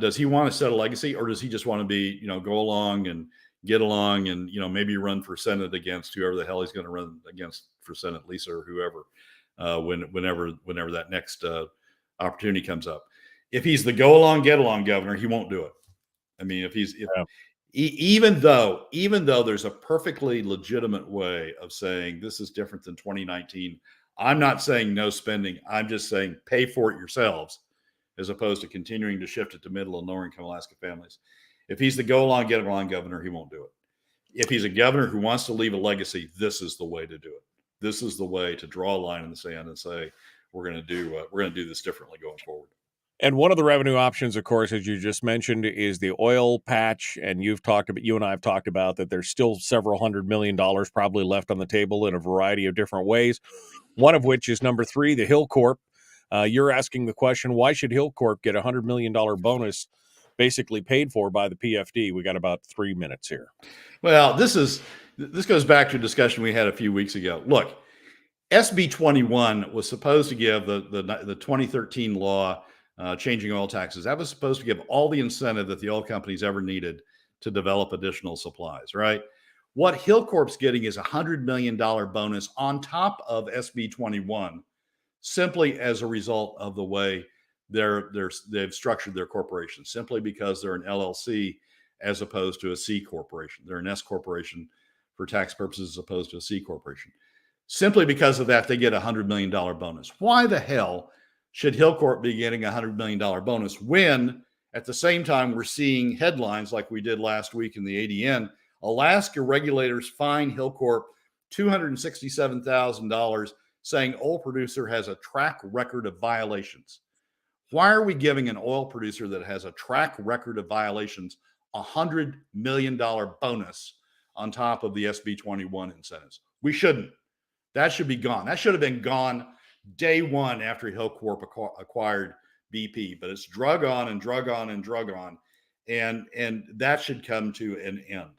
Does he want to set a legacy, or does he just want to be, go along and get along and, maybe run for Senate against whoever the hell he's going to run against for Senate, Lisa or whoever, whenever that next opportunity comes up. If he's the go along, get along governor, he won't do it. I mean, even though there's a perfectly legitimate way of saying this is different than 2019, I'm not saying no spending. I'm just saying pay for it yourselves, as opposed to continuing to shift it to middle and lower income Alaska families. If he's the go along, get along governor, he won't do it. If he's a governor who wants to leave a legacy, this is the way to do it. This is the way to draw a line in the sand and say, we're going to do this differently going forward. And one of the revenue options, of course, as you just mentioned, is the oil patch. And you and I have talked about that there's still several $100 million probably left on the table in a variety of different ways. One of which is number 3, the Hilcorp. You're asking the question, why should Hilcorp get a $100 million bonus basically paid for by the PFD? We got about 3 minutes here. Well, this goes back to a discussion we had a few weeks ago. Look, SB 21 was supposed to give the 2013 law changing oil taxes. That was supposed to give all the incentive that the oil companies ever needed to develop additional supplies, right? What Hilcorp's getting is a $100 million bonus on top of SB 21, simply as a result of the way they've structured their corporation, simply because they're an LLC as opposed to a C corporation. They're an S corporation for tax purposes as opposed to a C corporation. Simply because of that, they get a $100 million bonus. Why the hell should Hilcorp be getting a $100 million bonus when at the same time we're seeing headlines like we did last week in the ADN? Alaska regulators fine Hilcorp $267,000, saying oil producer has a track record of violations. Why are we giving an oil producer that has a track record of violations a $100 million bonus on top of the SB 21 incentives? We shouldn't. That should be gone. That should have been gone day one after Hilcorp acquired BP, but it's drug on and drug on and drug on, and that should come to an end.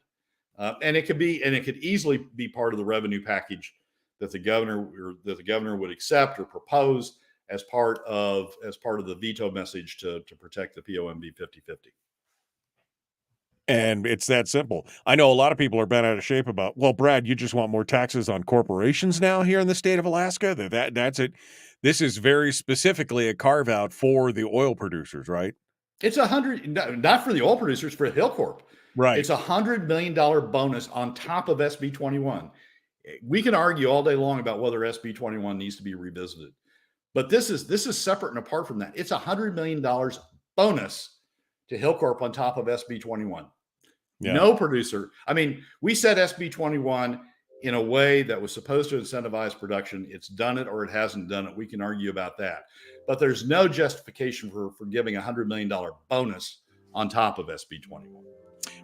And it could easily be part of the revenue package that the governor would accept or propose as part of the veto message to protect the POMB 50/50. And it's that simple. I know a lot of people are bent out of shape about, well, Brad, you just want more taxes on corporations now here in the state of Alaska? That's it. This is very specifically a carve out for the oil producers, right? It's not for the oil producers, for Hilcorp. Right. It's a $100 million bonus on top of SB 21. We can argue all day long about whether SB 21 needs to be revisited, but this is separate and apart from that. It's a $100 million bonus to Hilcorp on top of SB 21. Yeah. No producer. I mean, we said SB 21 in a way that was supposed to incentivize production. It's done it or it hasn't done it. We can argue about that, but there's no justification for giving a $100 million bonus on top of SB 21.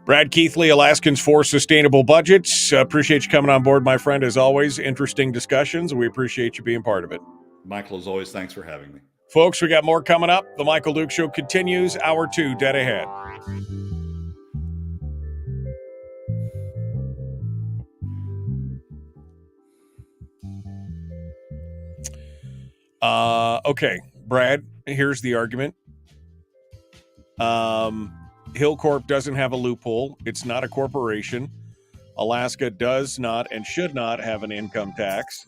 Brad Keithley, Alaskans for Sustainable Budgets. Appreciate you coming on board, my friend. As always, interesting discussions. We appreciate you being part of it. Michael, as always, thanks for having me. Folks, we got more coming up. The Michael Duke Show continues. Hour 2, dead ahead. Okay, Brad, here's the argument. Hilcorp doesn't have a loophole. It's not a corporation. Alaska does not and should not have an income tax.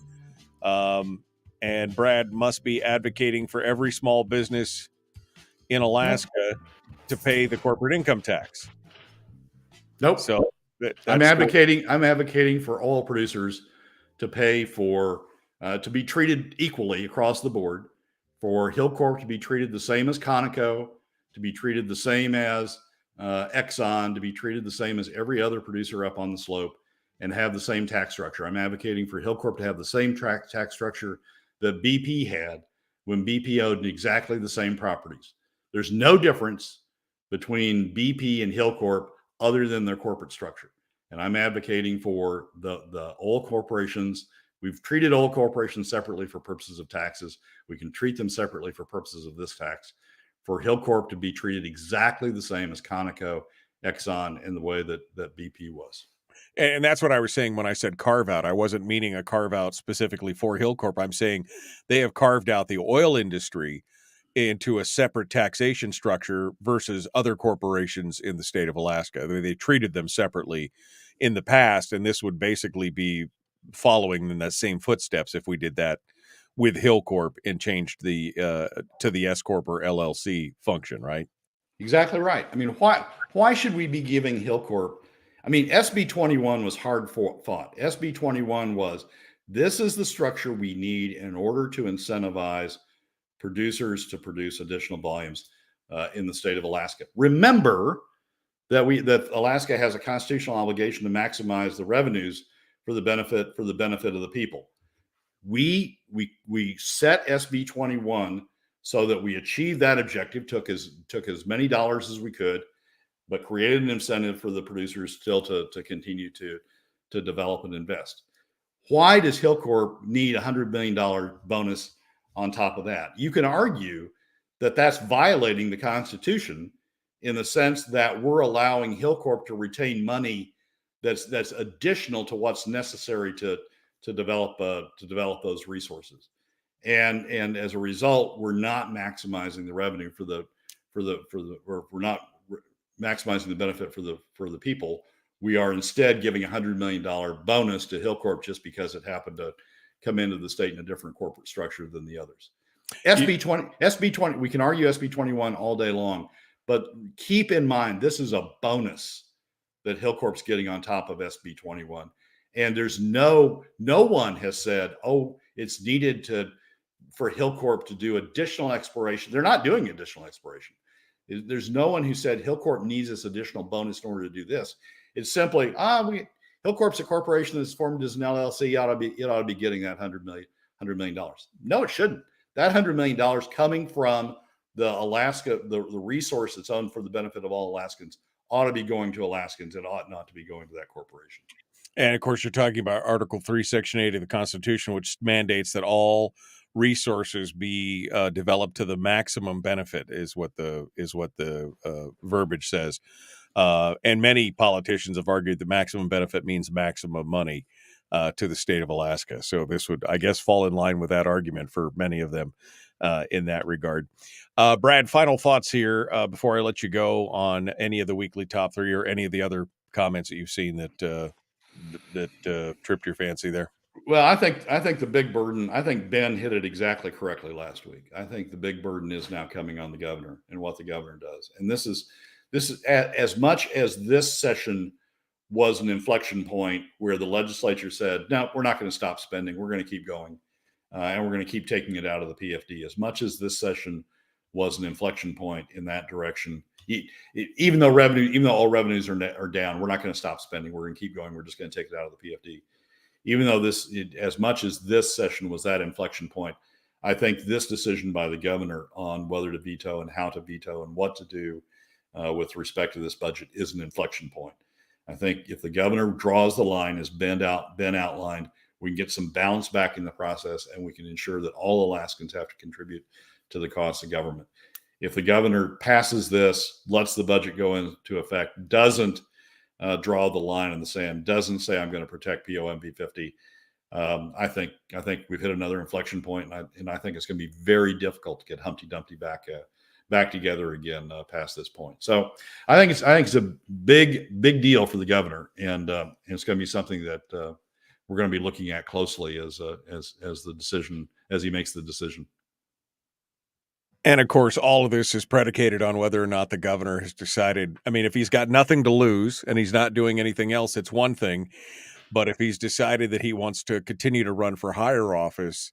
And Brad must be advocating for every small business in Alaska to pay the corporate income tax. Nope. So I'm advocating for oil producers to pay for to be treated equally across the board, for Hilcorp to be treated the same as Conoco, to be treated the same as Exxon, to be treated the same as every other producer up on the slope, and have the same tax structure. I'm advocating for Hilcorp to have the same tax structure that BP had when BP owned exactly the same properties. There's no difference between BP and Hilcorp other than their corporate structure. And I'm advocating for the oil corporations. We've treated oil corporations separately for purposes of taxes. We can treat them separately for purposes of this tax. For Hilcorp to be treated exactly the same as Conoco, Exxon, in the way that BP was. And that's what I was saying when I said carve out. I wasn't meaning a carve out specifically for Hilcorp. I'm saying they have carved out the oil industry into a separate taxation structure versus other corporations in the state of Alaska. They treated them separately in the past, and this would basically be following in the same footsteps if we did that with Hilcorp and changed the to the S Corp or LLC function, right? Exactly right. I mean, why should we be giving Hilcorp? I mean, SB 21 was hard fought. SB 21 was, this is the structure we need in order to incentivize producers to produce additional volumes in the state of Alaska. Remember that Alaska has a constitutional obligation to maximize the revenues for the benefit of the people. We set SB 21 so that we achieved that objective, took as many dollars as we could, but created an incentive for the producers still to continue to develop and invest. Why does Hilcorp need a $100 million bonus on top of that? You can argue that that's violating the Constitution in the sense that we're allowing Hilcorp to retain money that's additional to what's necessary to develop those resources, and as a result, we're not maximizing the revenue we're not maximizing the benefit for the people. We are instead giving a $100 million bonus to Hilcorp just because it happened to come into the state in a different corporate structure than the others. SB 20, we can argue SB 21 all day long, but keep in mind, this is a bonus that Hilcorp's getting on top of SB 21. And there's no one has said, oh, it's needed for Hilcorp to do additional exploration. They're not doing additional exploration. There's no one who said Hilcorp needs this additional bonus in order to do this. It's simply, Hilcorp's a corporation that's formed as an LLC. It ought to be getting that $100 million. No, it shouldn't. That $100 million coming from the Alaska, the resource that's owned for the benefit of all Alaskans, ought to be going to Alaskans. It ought not to be going to that corporation. And of course, you're talking about Article 3, Section 8 of the Constitution, which mandates that all resources be developed to the maximum benefit, is what the verbiage says. And many politicians have argued the maximum benefit means maximum money to the state of Alaska. So this would, I guess, fall in line with that argument for many of them in that regard. Brad, final thoughts here before I let you go on any of the weekly top three or any of the other comments that you've seen that tripped your fancy there. Well, I think the big burden, I think Ben hit it exactly correctly last week. I think the big burden is now coming on the governor and what the governor does. And this is as much as this session was an inflection point where the legislature said, no, we're not going to stop spending. We're going to keep going. And we're going to keep taking it out of the PFD. As much as this session was an inflection point in that direction, even though all revenues are down, we're not going to stop spending. We're going to keep going. We're just going to take it out of the PFD. Even though as much as this session was that inflection point, I think this decision by the governor on whether to veto and how to veto and what to do with respect to this budget is an inflection point. I think if the governor draws the line as Ben outlined, we can get some balance back in the process, and we can ensure that all Alaskans have to contribute to the cost of government. If the governor passes this, lets the budget go into effect, doesn't draw the line in the sand, doesn't say I'm going to protect POMP 50, I think we've hit another inflection point, and I think it's going to be very difficult to get Humpty Dumpty back together again past this point. So I think it's a big deal for the governor, and it's going to be something that we're going to be looking at closely as he makes the decision. And of course, all of this is predicated on whether or not the governor has decided. I mean, if he's got nothing to lose and he's not doing anything else, it's one thing. But if he's decided that he wants to continue to run for higher office,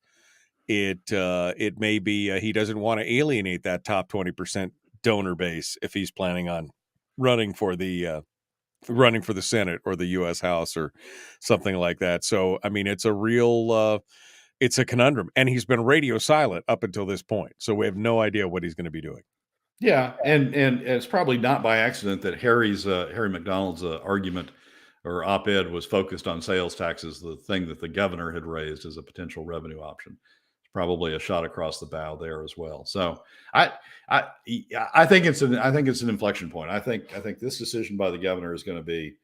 it may be he doesn't want to alienate that top 20% donor base if he's planning on running for the Senate or the U.S. House or something like that. So, I mean, it's a real it's a conundrum, and he's been radio silent up until this point. So we have no idea what he's going to be doing. Yeah. And it's probably not by accident that Harry McDonald's argument or op-ed was focused on sales taxes, the thing that the governor had raised as a potential revenue option. It's probably a shot across the bow there as well. So I think it's an inflection point. I think this decision by the governor is going to be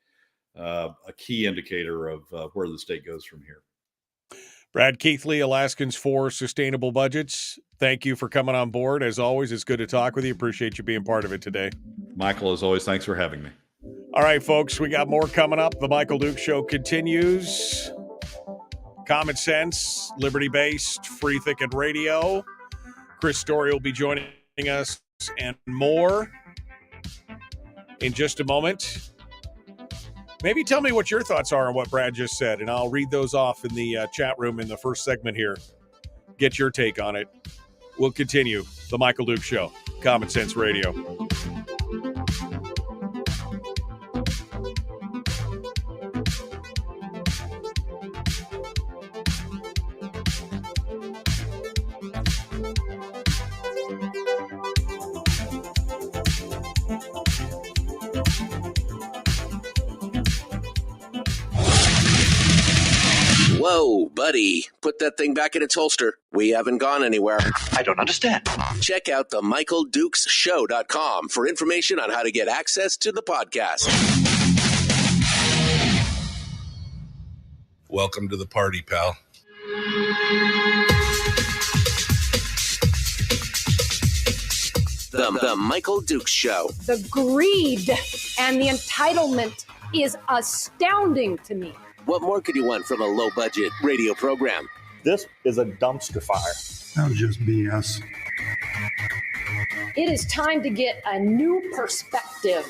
a key indicator of where the state goes from here. Brad Keithley, Alaskans for Sustainable Budgets. Thank you for coming on board. As always, it's good to talk with you. Appreciate you being part of it today. Michael, as always, thanks for having me. All right, folks, we got more coming up. The Michael Duke Show continues. Common sense, liberty-based, free thinking radio. Chris Story will be joining us and more in just a moment. Maybe tell me what your thoughts are on what Brad just said, and I'll read those off in the chat room in the first segment here. Get your take on it. We'll continue. The Michael Duke Show, Common Sense Radio. Whoa, buddy. Put that thing back in its holster. We haven't gone anywhere. I don't understand. Check out the MichaelDukesShow.com for information on how to get access to the podcast. Welcome to the party, pal. The Michael Dukes Show. The greed and the entitlement is astounding to me. What more could you want from a low-budget radio program? This is a dumpster fire. That was just BS. It is time to get a new perspective.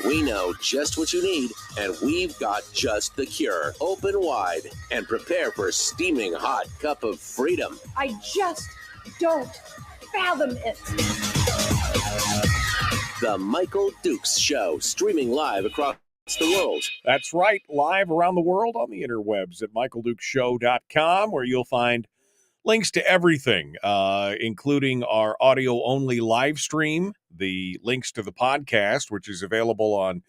We know just what you need, and we've got just the cure. Open wide and prepare for a steaming hot cup of freedom. I just don't fathom it. The Michael Dukes Show, streaming live across the world. That's right, live around the world on the interwebs at michaeldukeshow.com, where you'll find links to everything, including our audio-only live stream, the links to the podcast, which is available on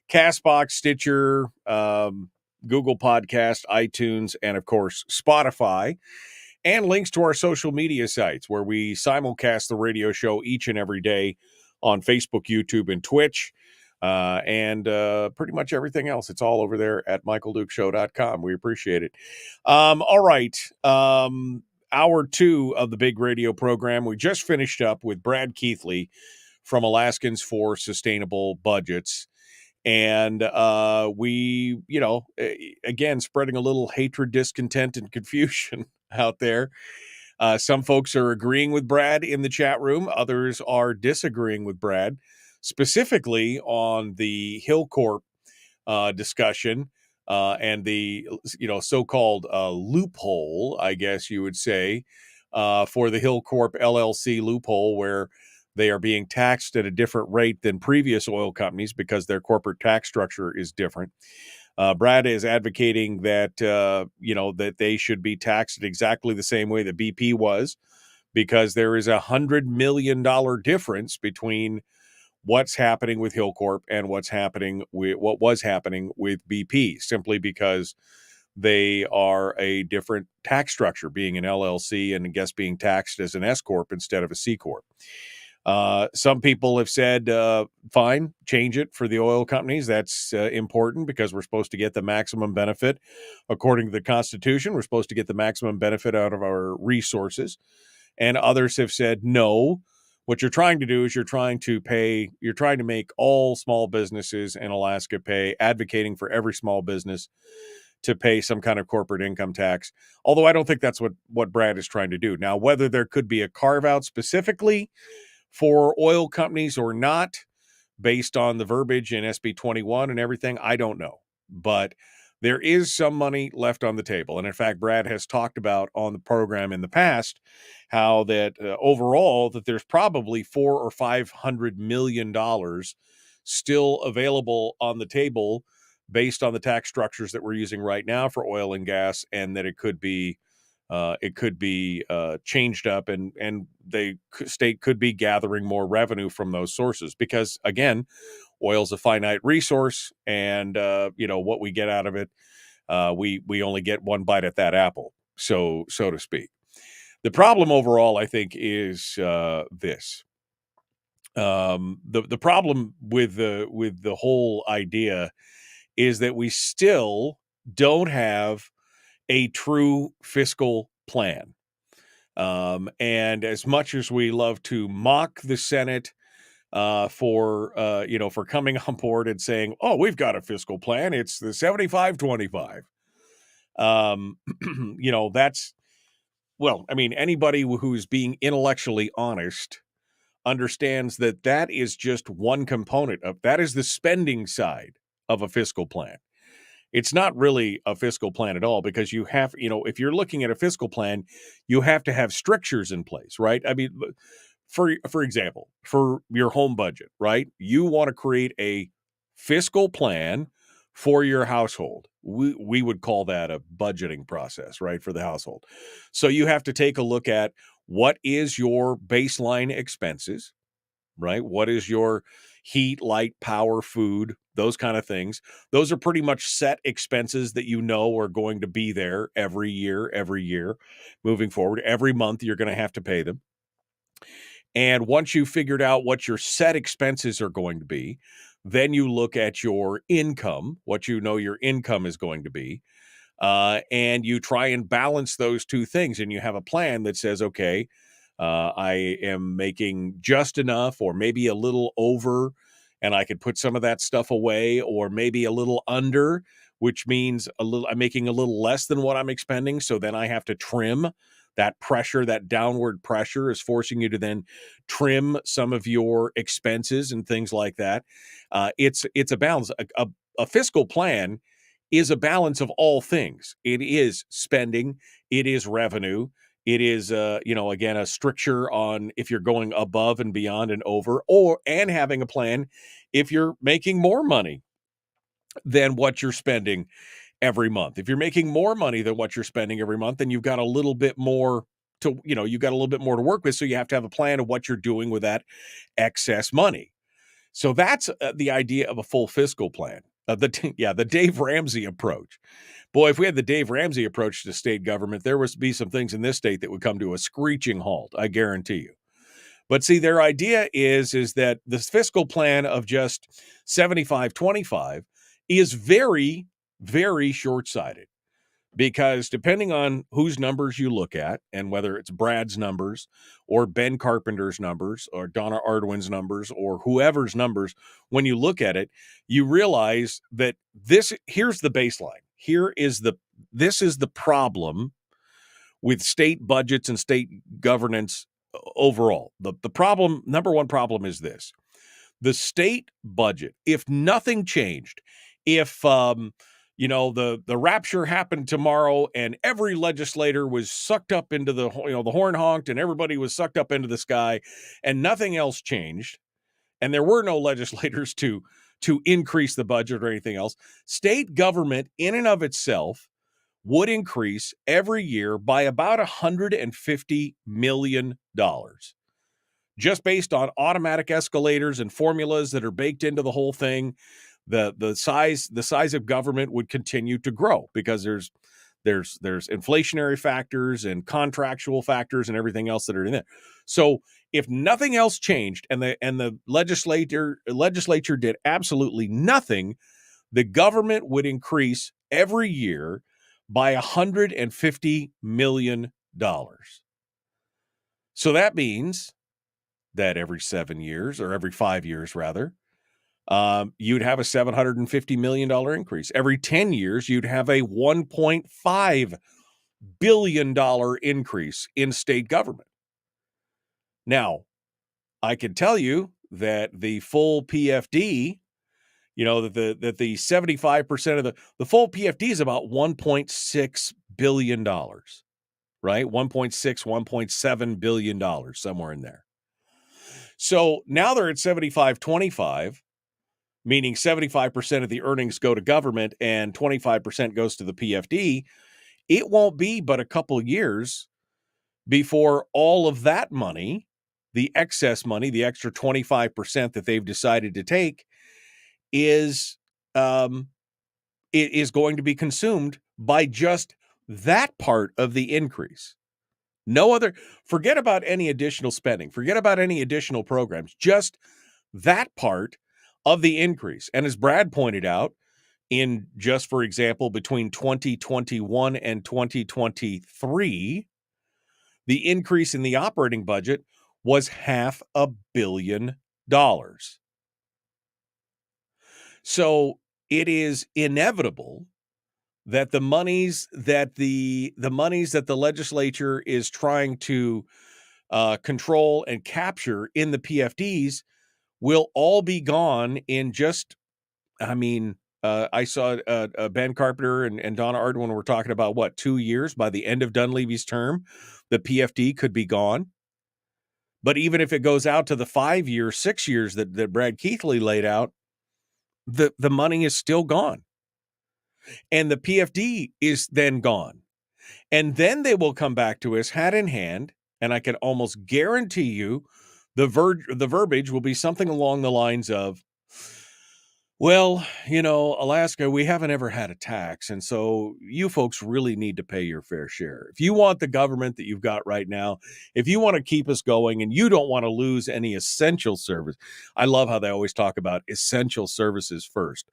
CastBox, Stitcher, Google Podcast, iTunes, and, of course, Spotify, and links to our social media sites, where we simulcast the radio show each and every day on Facebook, YouTube, and Twitch, and pretty much everything else. It's all over there at michaeldukeshow.com. We appreciate it. All right. Hour 2 of the big radio program. We just finished up with Brad Keithley from Alaskans for Sustainable Budgets. And we, again, spreading a little hatred, discontent, and confusion out there. Some folks are agreeing with Brad in the chat room. Others are disagreeing with Brad, specifically on the Hilcorp discussion and the so-called loophole, I guess you would say, for the Hilcorp LLC loophole, where they are being taxed at a different rate than previous oil companies because their corporate tax structure is different. Brad is advocating that, that they should be taxed at exactly the same way that BP was, because there is $100 million difference between what's happening with Hilcorp and what was happening with BP, simply because they are a different tax structure, being an LLC and I guess being taxed as an S Corp instead of a C Corp. Some people have said, fine, change it for the oil companies. That's important because we're supposed to get the maximum benefit. According to the Constitution, we're supposed to get the maximum benefit out of our resources. And others have said, no, what you're trying to do is you're trying to make all small businesses in Alaska pay, advocating for every small business to pay some kind of corporate income tax. Although I don't think that's what Brad is trying to do. Now, whether there could be a carve out specifically for oil companies or not, based on the verbiage in SB 21 and everything, I don't know. But there is some money left on the table. And in fact, Brad has talked about on the program in the past how that overall that there's probably $400 or $500 million still available on the table based on the tax structures that we're using right now for oil and gas, and that it could be changed up, and the state could be gathering more revenue from those sources, because again, oil's a finite resource, and what we get out of it, we only get one bite at that apple, so to speak. The problem overall, I think, is this. The problem with the whole idea is that we still don't have a true fiscal plan. And as much as we love to mock the Senate for coming on board and saying, oh, we've got a fiscal plan, it's the 75-25. Anybody who's being intellectually honest understands that that is just one component of that is the spending side of a fiscal plan. It's not really a fiscal plan at all, because you have, if you're looking at a fiscal plan, you have to have strictures in place, right? I mean, for example, for your home budget, right? You want to create a fiscal plan for your household. We would call that a budgeting process, right, for the household. So you have to take a look at what is your baseline expenses, right? What is your heat, light, power, food, those kind of things. Those are pretty much set expenses that you know are going to be there every year moving forward. Every month you're going to have to pay them. And once you figured out what your set expenses are going to be, then you look at your income, what you know your income is going to be, and you try and balance those two things. And you have a plan that says, okay, I am making just enough or maybe a little over, and I could put some of that stuff away, or maybe a little under, which means I'm making a little less than what I'm expending. So then I have to trim. That pressure, that downward pressure is forcing you to then trim some of your expenses and things like that. It's a balance. A fiscal plan is a balance of all things. It is spending. It is revenue. It is, again, a stricture on if you're going above and beyond and over, and having a plan if you're making more money than what you're spending every month. If you're making more money than what you're spending every month, then you've got a little bit more you've got a little bit more to work with. So you have to have a plan of what you're doing with that excess money. So that's the idea of a full fiscal plan. The Dave Ramsey approach. Boy, if we had the Dave Ramsey approach to state government, there would be some things in this state that would come to a screeching halt, I guarantee you. But see, their idea is that this fiscal plan of just 75-25 is very, very short-sighted, because depending on whose numbers you look at, and whether it's Brad's numbers or Ben Carpenter's numbers or Donna Arduin's numbers or whoever's numbers, when you look at it, you realize that here's the baseline. This is the problem with state budgets and state governance overall. The problem, number one problem, is this. The state budget, if nothing changed, if the rapture happened tomorrow and every legislator was sucked up into the horn honked and everybody was sucked up into the sky and nothing else changed, and there were no legislators to increase the budget or anything else, state government in and of itself would increase every year by about $150 million. Just based on automatic escalators and formulas that are baked into the whole thing, the size of government would continue to grow because there's inflationary factors and contractual factors and everything else that are in there. So if nothing else changed and the legislature did absolutely nothing, the government would increase every year by $150 million. So that means that every 7 years, or every 5 years rather, you'd have a $750 million increase. Every 10 years, you'd have a $1.5 billion increase in state government. Now, I can tell you that the full PFD, that the 75% of the full PFD is about $1.6 billion, right? $1.7 billion, somewhere in there. So now they're at 75-25, meaning 75% of the earnings go to government and 25% goes to the PFD. It won't be but a couple of years before all of that money, the excess money, the extra 25% that they've decided to take, is going to be consumed by just that part of the increase. No other, forget about any additional spending, forget about any additional programs, just that part of the increase. And as Brad pointed out, for example, between 2021 and 2023, the increase in the operating budget was $500 million. So it is inevitable that the monies that the legislature is trying to control and capture in the PFDs will all be gone in I saw Ben Carpenter and Donna Arduin were talking about 2 years. By the end of Dunleavy's term, the PFD could be gone. But even if it goes out to the 5 years, 6 years that Brad Keithley laid out, the money is still gone. And the PFD is then gone. And then they will come back to us hat in hand, and I can almost guarantee you the verbiage will be something along the lines of, Well, Alaska, we haven't ever had a tax. And so you folks really need to pay your fair share. If you want the government that you've got right now, if you want to keep us going and you don't want to lose any essential service, I love how they always talk about essential services first.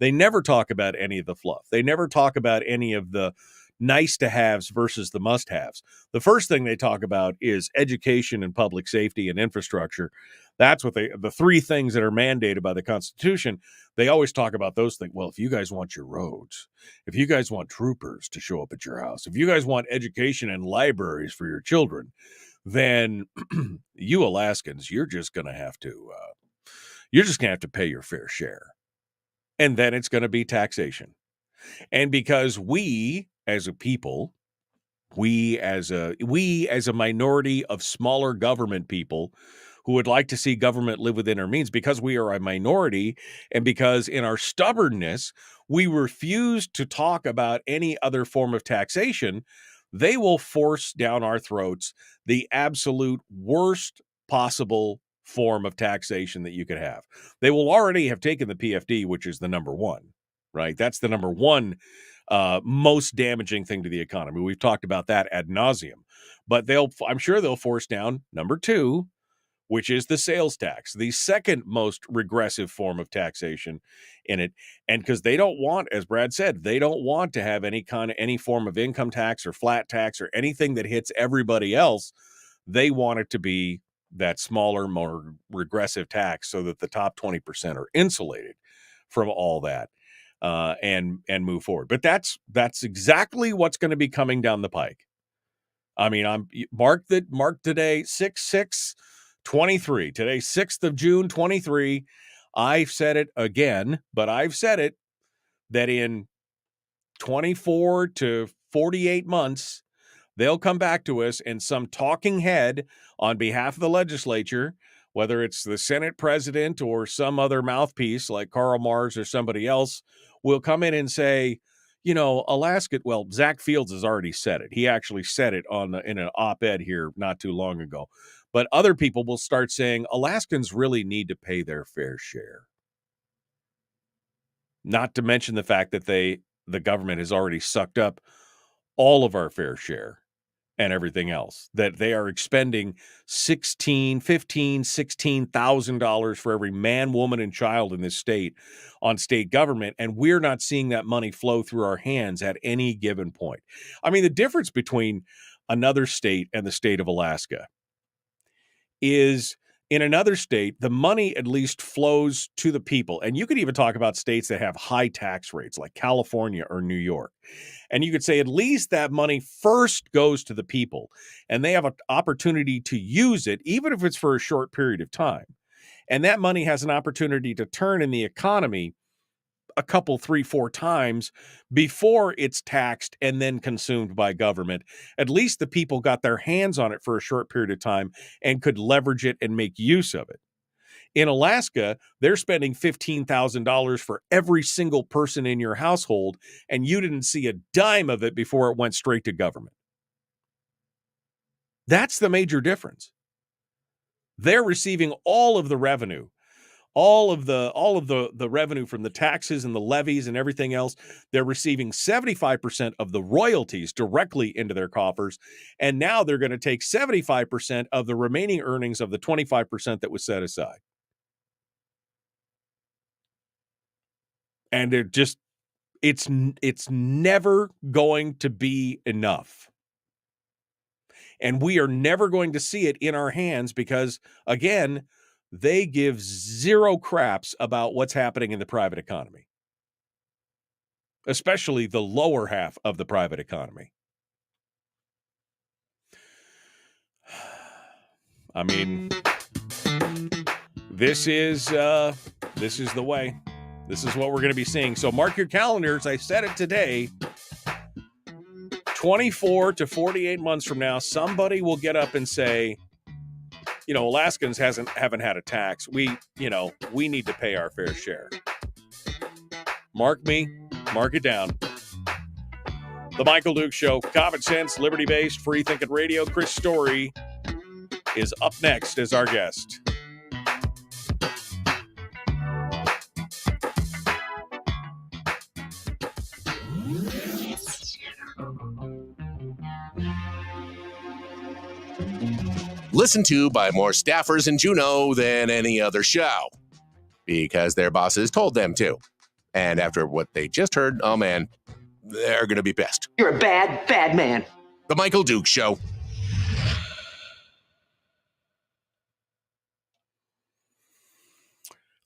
They never talk about any of the fluff. They never talk about any of the nice to haves versus the must haves. The first thing they talk about is education and public safety and infrastructure. That's what the three things that are mandated by the Constitution. They always talk about those things. Well, if you guys want your roads, if you guys want troopers to show up at your house, if you guys want education and libraries for your children, then you Alaskans, you're just going to have to pay your fair share. And then it's going to be taxation. And because we as a people, we as a minority of smaller government people who would like to see government live within our means, because we are a minority and because in our stubbornness, we refuse to talk about any other form of taxation, they will force down our throats the absolute worst possible form of taxation that you could have. They will already have taken the PFD, which is the number one, right? That's the number one most damaging thing to the economy. We've talked about that ad nauseum, but I'm sure they'll force down number two, which is the sales tax, the second most regressive form of taxation in it. And because they don't want, as Brad said, they don't want to have any form of income tax or flat tax or anything that hits everybody else. They want it to be that smaller, more regressive tax so that the top 20% are insulated from all that and move forward. But that's exactly what's going to be coming down the pike. I mean, I'm mark today 6/6/23. Today, 6th of June, 23. I've said it again, but I've said it that in 24 to 48 months, they'll come back to us and some talking head on behalf of the legislature, whether it's the Senate president or some other mouthpiece like Karl Marx or somebody else, will come in and say, Alaska, well, Zach Fields has already said it. He actually said it in an op-ed here not too long ago. But other people will start saying Alaskans really need to pay their fair share. Not to mention the fact that the government has already sucked up all of our fair share and everything else, that they are expending $16,000 for every man, woman, and child in this state on state government, and we're not seeing that money flow through our hands at any given point. I mean, the difference between another state and the state of Alaska is in another state, the money at least flows to the people. And you could even talk about states that have high tax rates like California or New York. And you could say at least that money first goes to the people and they have an opportunity to use it, even if it's for a short period of time. And that money has an opportunity to turn in the economy a couple, 3-4 times before it's taxed and then consumed by government. At least the people got their hands on it for a short period of time and could leverage it and make use of it. In Alaska, they're spending $15,000 for every single person in your household, and you didn't see a dime of it before it went straight to government. That's the major difference. They're receiving all of the revenue, all of the revenue from the taxes and the levies and everything else. They're receiving 75% of the royalties directly into their coffers. And now they're going to take 75% of the remaining earnings of the 25% that was set aside. And it's never going to be enough. And we are never going to see it in our hands because, again, they give zero craps about what's happening in the private economy, especially the lower half of the private economy. I mean, this is the way. This is what we're going to be seeing. So mark your calendars. I said it today. 24 to 48 months from now, somebody will get up and say, Alaskans haven't had a tax. We need to pay our fair share. Mark it down. The Michael Duke Show, common sense, liberty-based, free-thinking radio. Chris Story is up next as our guest. listened to by more staffers in Juneau than any other show, because their bosses told them to. And after what they just heard, oh man, they're going to be pissed. You're a bad, bad man. The Michael Duke Show.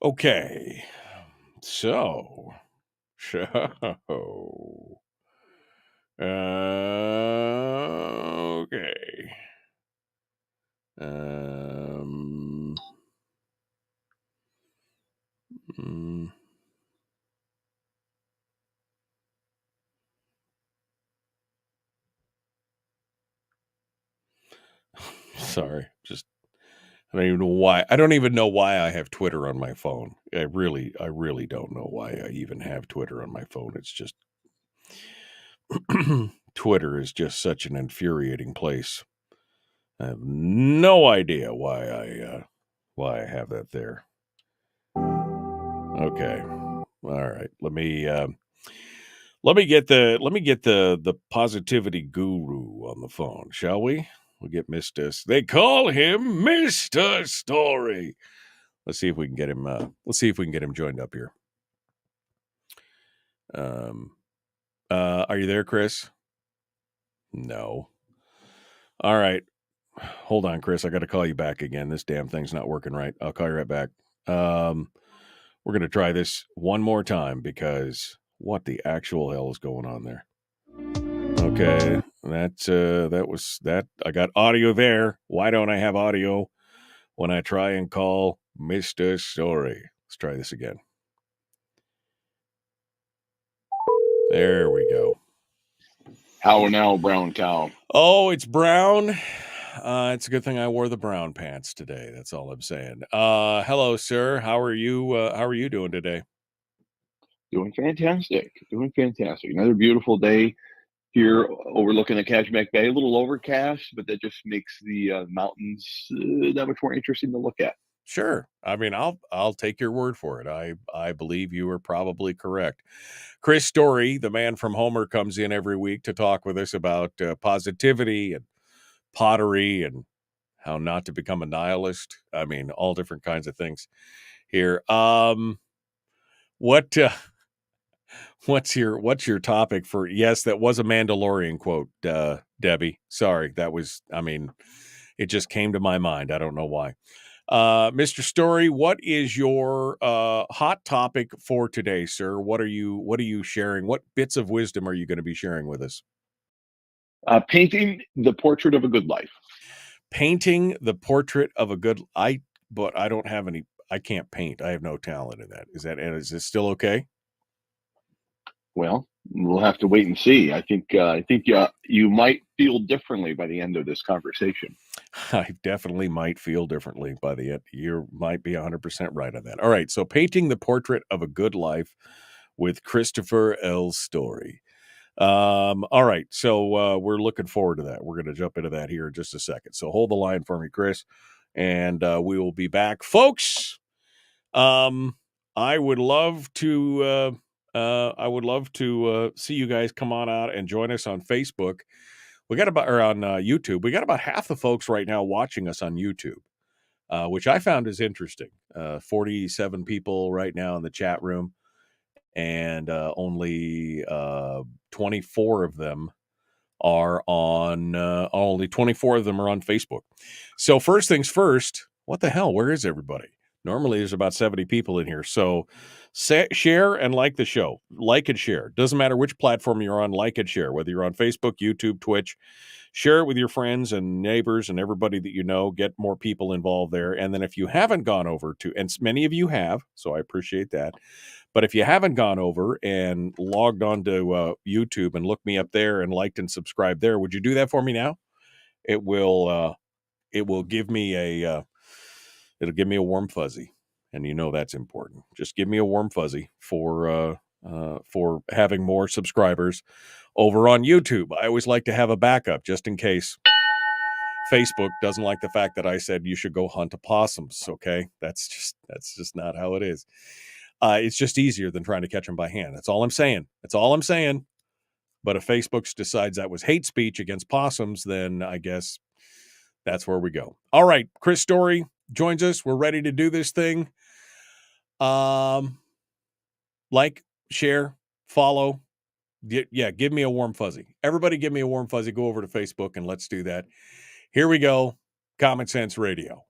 Okay. So. Okay. Sorry, just I don't even know why. I don't even know why I have Twitter on my phone. I really don't know why I even have Twitter on my phone. It's just Twitter is just such an infuriating place. I have no idea why I have that there. Okay. All right. Let me get the positivity guru on the phone, shall we? We'll get Mr. They call him Mr. Story. Let's see if we can get him. Let's see if we can get him joined up here. Are you there, Chris? No. All right. Hold on, Chris. I got to call you back again. This damn thing's not working right. I'll call you right back. We're going to try this one more time because what the actual hell is going on there? Okay. That was that. I got audio there. Why don't I have audio when I try and call Mr. Story? Let's try this again. There we go. How now, brown cow? Oh, it's brown. It's a good thing I wore the brown pants today. That's all I'm saying. Hello, sir. How are you? How are you doing today? Doing fantastic. Another beautiful day here overlooking the Cachemak Bay. A little overcast, but that just makes the mountains that much more interesting to look at. Sure. I mean, I'll take your word for it. I believe you are probably correct. Chris Story, the man from Homer, comes in every week to talk with us about positivity and pottery and how not to become a nihilist. I mean, all different kinds of things here. What's your topic for? Yes, that was a Mandalorian quote, Debbie. Sorry, it just came to my mind. I don't know why. Mr. Story, what is your hot topic for today, sir? What are you sharing? What bits of wisdom are you going to be sharing with us? Painting the portrait of a good life. Painting the portrait of a good but I don't have any. I can't paint. I have no talent in that. Is this still okay? Well, we'll have to wait and see. I think you might feel differently by the end of this conversation. I definitely might feel differently by the end. You might be 100% right on that. All right. So painting the portrait of a good life with Christopher L. Story. All right. So we're looking forward to that. We're going to jump into that here in just a second. So hold the line for me, Chris, and we will be back. Folks, I would love to see you guys come on out and join us on Facebook. We got on YouTube. We got about half the folks right now watching us on YouTube, which I found is interesting. 47 people right now in the chat room, and only 24 of them are on. Only 24 of them are on Facebook. So first things first. What the hell? Where is everybody? Normally, there's about 70 people in here. So share and like the show. Like and share. Doesn't matter which platform you're on, like and share. Whether you're on Facebook, YouTube, Twitch, share it with your friends and neighbors and everybody that you know. Get more people involved there. And then if you haven't gone over to, and many of you have, so I appreciate that. But if you haven't gone over and logged on to YouTube and looked me up there and liked and subscribed there, would you do that for me now? It will give me a... It'll give me a warm fuzzy, and you know that's important. Just give me a warm fuzzy for having more subscribers over on YouTube. I always like to have a backup just in case Facebook doesn't like the fact that I said you should go hunt opossums. Okay, that's just not how it is. It's just easier than trying to catch them by hand. That's all I'm saying. But if Facebook decides that was hate speech against possums, then I guess That's where we go. All right. Chris Story joins us. We're ready to do this thing. Like, share, follow. Yeah, give me a warm fuzzy. Everybody give me a warm fuzzy. Go over to Facebook and let's do that. Here we go. Common Sense Radio.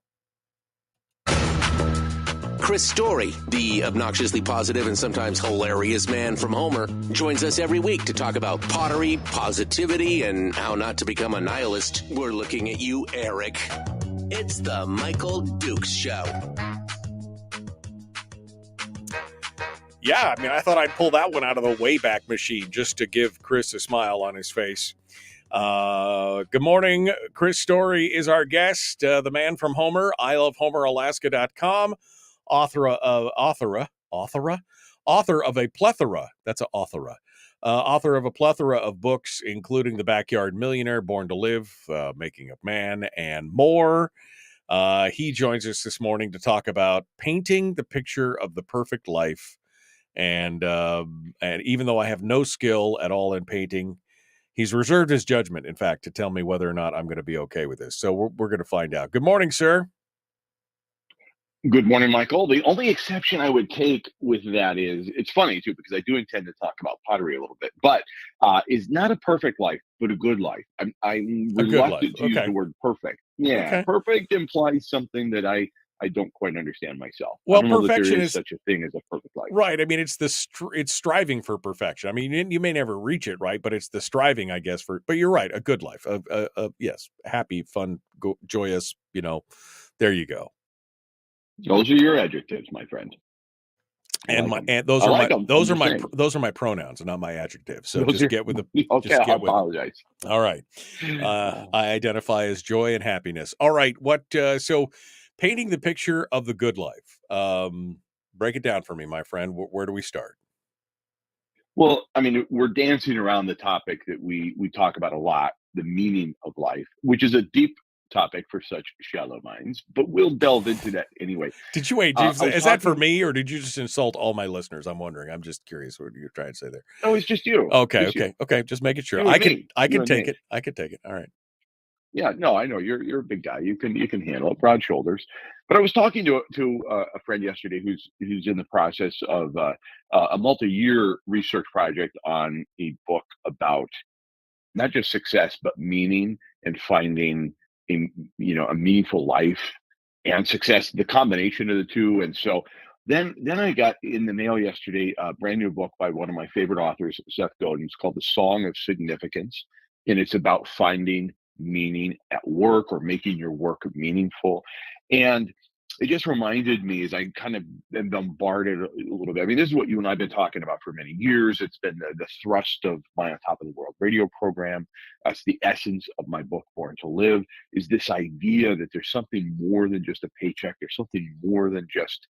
Chris Story, the obnoxiously positive and sometimes hilarious man from Homer, joins us every week to talk about pottery, positivity, and how not to become a nihilist. We're looking at you, Eric. It's the Michael Dukes Show. Yeah, I mean, I thought I'd pull that one out of the Wayback Machine just to give Chris a smile on his face. Good morning. Chris Story is our guest, the man from Homer, ilovehomeralaska.com, author of a plethora. That's an author. Author of a plethora of books, including The Backyard Millionaire, Born to Live, Making of Man, and more. He joins us this morning to talk about painting the picture of the perfect life. And even though I have no skill at all in painting, he's reserved his judgment, in fact, to tell me whether or not I'm going to be okay with this. So we're going to find out. Good morning, sir. Good morning, Michael. The only exception I would take with that is, it's funny too, because I do intend to talk about pottery a little bit, but is not a perfect life, but a good life. I'm reluctant to use the word perfect. Yeah, okay. Perfect implies something that I don't quite understand myself. Well, I don't know perfection that there is such a thing as a perfect life. Right. I mean, it's it's striving for perfection. I mean, you may never reach it, right? But it's the striving, I guess, but you're right. A good life. Yes. Happy, fun, joyous, there you go. Those are your adjectives, my friend. Those are my pronouns and not my adjectives. So just get with the. Okay, I apologize. All right. I identify as joy and happiness. All right. So painting the picture of the good life. Break it down for me, my friend. Where do we start? Well, I mean, we're dancing around the topic that we talk about a lot, the meaning of life, which is a deep topic for such shallow minds, but we'll delve into that anyway. Is that for me, or did you just insult all my listeners? I'm wondering. I'm just curious what you're trying to say there. No, it's just you. Okay. Just making sure. I can take it. I can take it. All right. Yeah, no, I know you're a big guy. You can handle it, broad shoulders. But I was talking to a friend yesterday who's in the process of a multi-year research project on a book about not just success but meaning and finding a meaningful life and success, the combination of the two. And so then I got in the mail yesterday a brand new book by one of my favorite authors, Seth Godin. It's called The Song of Significance, and it's about finding meaning at work or making your work meaningful. And it just reminded me, as I kind of been bombarded a little bit. I mean, this is what you and I have been talking about for many years. It's been the thrust of my On Top of the World radio program. That's the essence of my book, Born to Live, is this idea that there's something more than just a paycheck. There's something more than just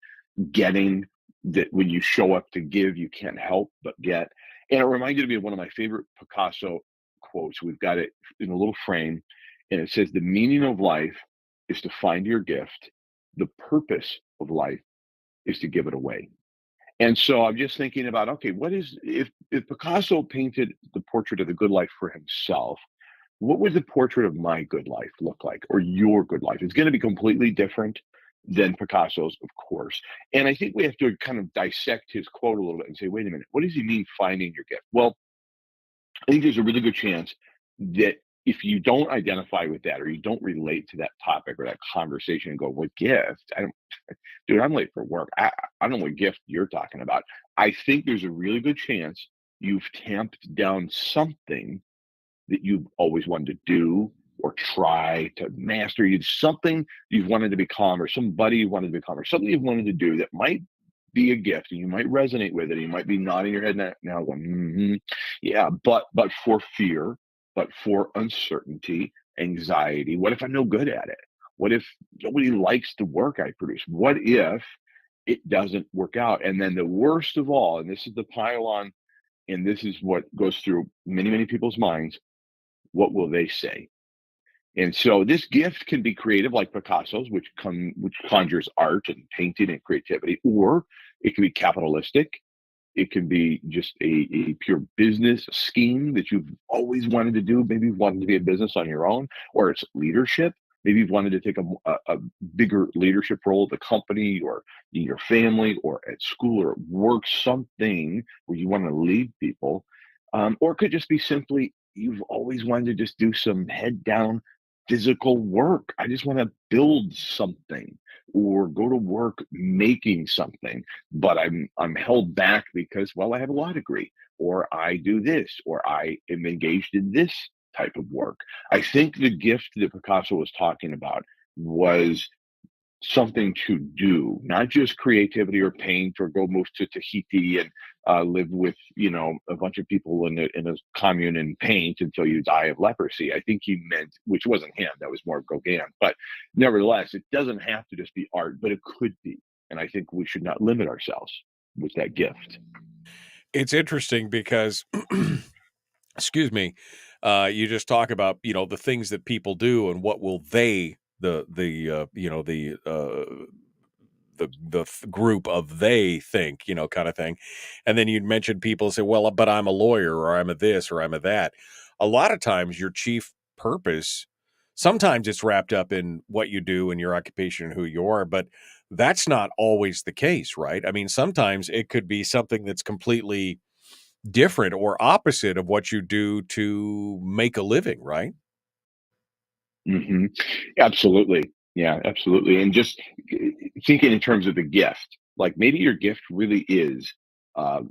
getting, that when you show up to give, you can't help but get. And it reminded me of one of my favorite Picasso quotes. We've got it in a little frame, and it says, "The meaning of life is to find your gift. The purpose of life is to give it away." And so I'm just thinking about, okay, what is, if Picasso painted the portrait of the good life for himself, what would the portrait of my good life look like, or your good life? It's going to be completely different than Picasso's, of course. And I think we have to kind of dissect his quote a little bit and say, wait a minute, what does he mean finding your gift? Well, I think there's a really good chance that if you don't identify with that, or you don't relate to that topic or that conversation and go, what gift? I'm late for work. I don't know what gift you're talking about. I think there's a really good chance you've tamped down something that you've always wanted to do or try to master. Something you've wanted to become, or somebody you wanted to become, or something you've wanted to do that might be a gift, and you might resonate with it. And you might be nodding your head now going, yeah, but for fear, but for uncertainty, anxiety. What if I'm no good at it? What if nobody likes the work I produce? What if it doesn't work out? And then the worst of all, and this is the pile on, and this is what goes through many, many people's minds, what will they say? And so this gift can be creative, like Picasso's, which conjures art and painting and creativity, or it can be capitalistic. It can be just a pure business scheme that you've always wanted to do. Maybe you've wanted to be a business on your own, or it's leadership. Maybe you've wanted to take a bigger leadership role at the company or in your family or at school or at work, something where you want to lead people. Or it could just be simply you've always wanted to just do some head down physical work. I just want to build something or go to work making something, but I'm held back because, well, I have a law degree, or I do this, or I am engaged in this type of work. I think the gift that Picasso was talking about was something to do, not just creativity or paint or go move to Tahiti and live with, a bunch of people in a commune and paint until you die of leprosy. I think he meant, which wasn't him, that was more Gauguin. But nevertheless, it doesn't have to just be art, but it could be. And I think we should not limit ourselves with that gift. It's interesting because, excuse me, you just talk about, the things that people do and what will they, the group of they think, kind of thing. And then you'd mention people say, well, but I'm a lawyer, or I'm a this, or I'm a that. A lot of times your chief purpose, sometimes it's wrapped up in what you do and your occupation and who you are, but that's not always the case, right? I mean, sometimes it could be something that's completely different or opposite of what you do to make a living, right? hmm Absolutely. Yeah, absolutely. And just thinking in terms of the gift, like maybe your gift really is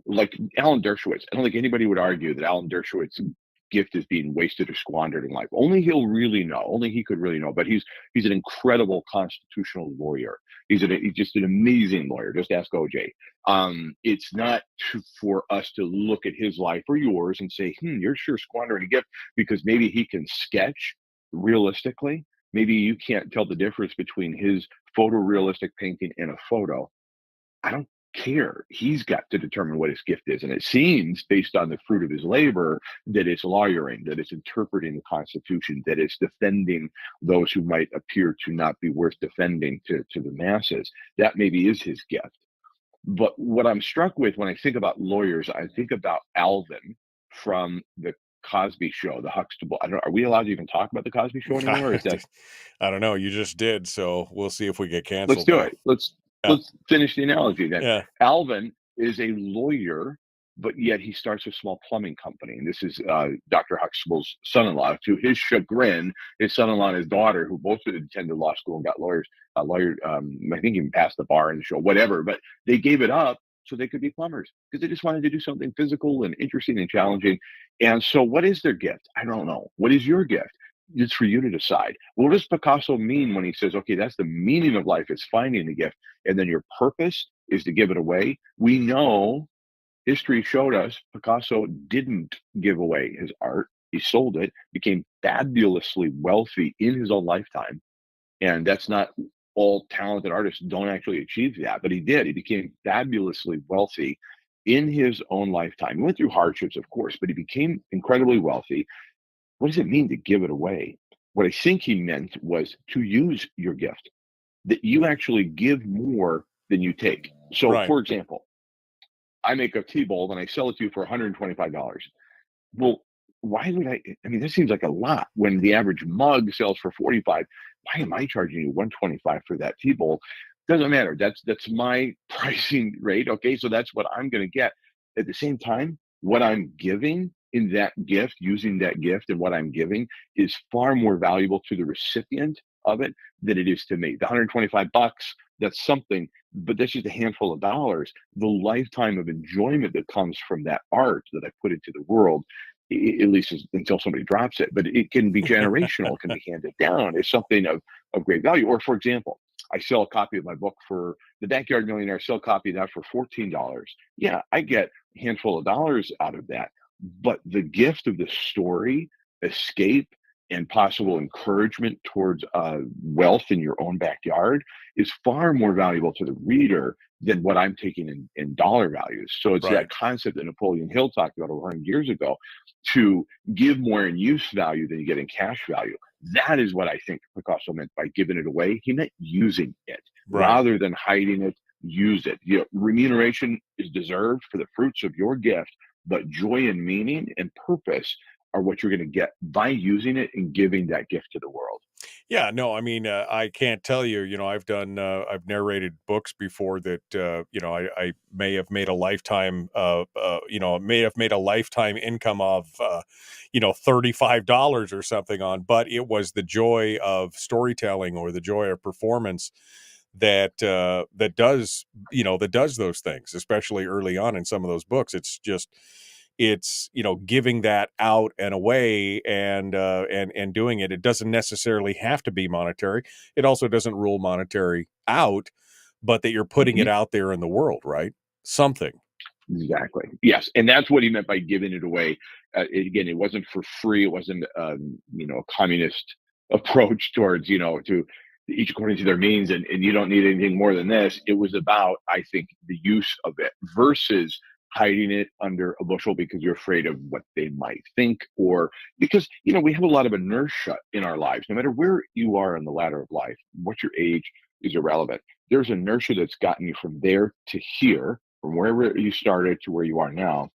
like Alan Dershowitz. I don't think anybody would argue that Alan Dershowitz's gift is being wasted or squandered in life. Only he'll really know. Only he could really know. But he's an incredible constitutional lawyer. He's just an amazing lawyer. Just ask OJ. It's not for us to look at his life or yours and say, you're sure squandering a gift, because maybe he can sketch realistically. Maybe you can't tell the difference between his photorealistic painting and a photo. I don't care. He's got to determine what his gift is. And it seems, based on the fruit of his labor, that it's lawyering, that it's interpreting the Constitution, that it's defending those who might appear to not be worth defending to the masses. That maybe is his gift. But what I'm struck with when I think about lawyers, I think about Alvin from the Cosby Show, the Huxtable. Are we allowed to even talk about the Cosby Show anymore? Or is that? I don't know. You just did, so we'll see if we get canceled. Let's do now. it. Let's finish the analogy then. Yeah. Alvin is a lawyer, but yet he starts a small plumbing company. And this is Dr. Huxtable's son-in-law. To his chagrin, his son-in-law and his daughter, who both attended law school and got lawyers, I think even passed the bar in the show, whatever, but they gave it up so they could be plumbers because they just wanted to do something physical and interesting and challenging. And so what is their gift? I don't know. What is your gift? It's for you to decide. What does Picasso mean when he says, okay, that's the meaning of life, is finding the gift, and then your purpose is to give it away? We know history showed us Picasso didn't give away his art. He sold it, became fabulously wealthy in his own lifetime. And that's not all talented artists don't actually achieve that, but he did. He became fabulously wealthy in his own lifetime. He went through hardships, of course, but he became incredibly wealthy. What does it mean to give it away? What I think he meant was to use your gift, that you actually give more than you take. So, Right. For example, I make a tea bowl and I sell it to you for $125. Well, why would I mean, this seems like a lot when the average mug sells for $45. Why am I charging you $125 for that tea bowl? Doesn't matter. That's my pricing rate. Okay, so that's what I'm going to get. At the same time, what I'm giving in that gift, using that gift and what I'm giving, is far more valuable to the recipient of it than it is to me. The $125, that's something, but that's just a handful of dollars. The lifetime of enjoyment that comes from that art that I put into the world, at least until somebody drops it, but it can be generational, it can be handed down. It's something of great value. Or, for example, I sell a copy of my book for The Backyard Millionaire. I sell a copy of that for $14. Yeah, I get a handful of dollars out of that. But the gift of the story, escape, and possible encouragement towards wealth in your own backyard is far more valuable to the reader than what I'm taking in dollar values. So it's that concept that Napoleon Hill talked about 100 years ago, to give more in use value than you get in cash value. That is what I think Picasso meant by giving it away. He meant using it rather than hiding it. Use it. Remuneration is deserved for the fruits of your gift, but joy and meaning and purpose are what you're going to get by using it and giving that gift to the world. Yeah, no, I mean, I can't tell you, I've narrated books before that, I may have made a lifetime, may have made a lifetime income of, $35 or something on, but it was the joy of storytelling or the joy of performance that does those things, especially early on in some of those books. It's giving that out and away and doing it. It doesn't necessarily have to be monetary. It also doesn't rule monetary out, but that you're putting it out there in the world, right? Something. Exactly. Yes, and that's what he meant by giving it away. Again, it wasn't for free. It wasn't, a communist approach towards, to each according to their means, and you don't need anything more than this. It was about, I think, the use of it versus hiding it under a bushel because you're afraid of what they might think, or because, we have a lot of inertia in our lives. No matter where you are on the ladder of life, what your age is irrelevant. There's inertia that's gotten you from there to here, from wherever you started to where you are now.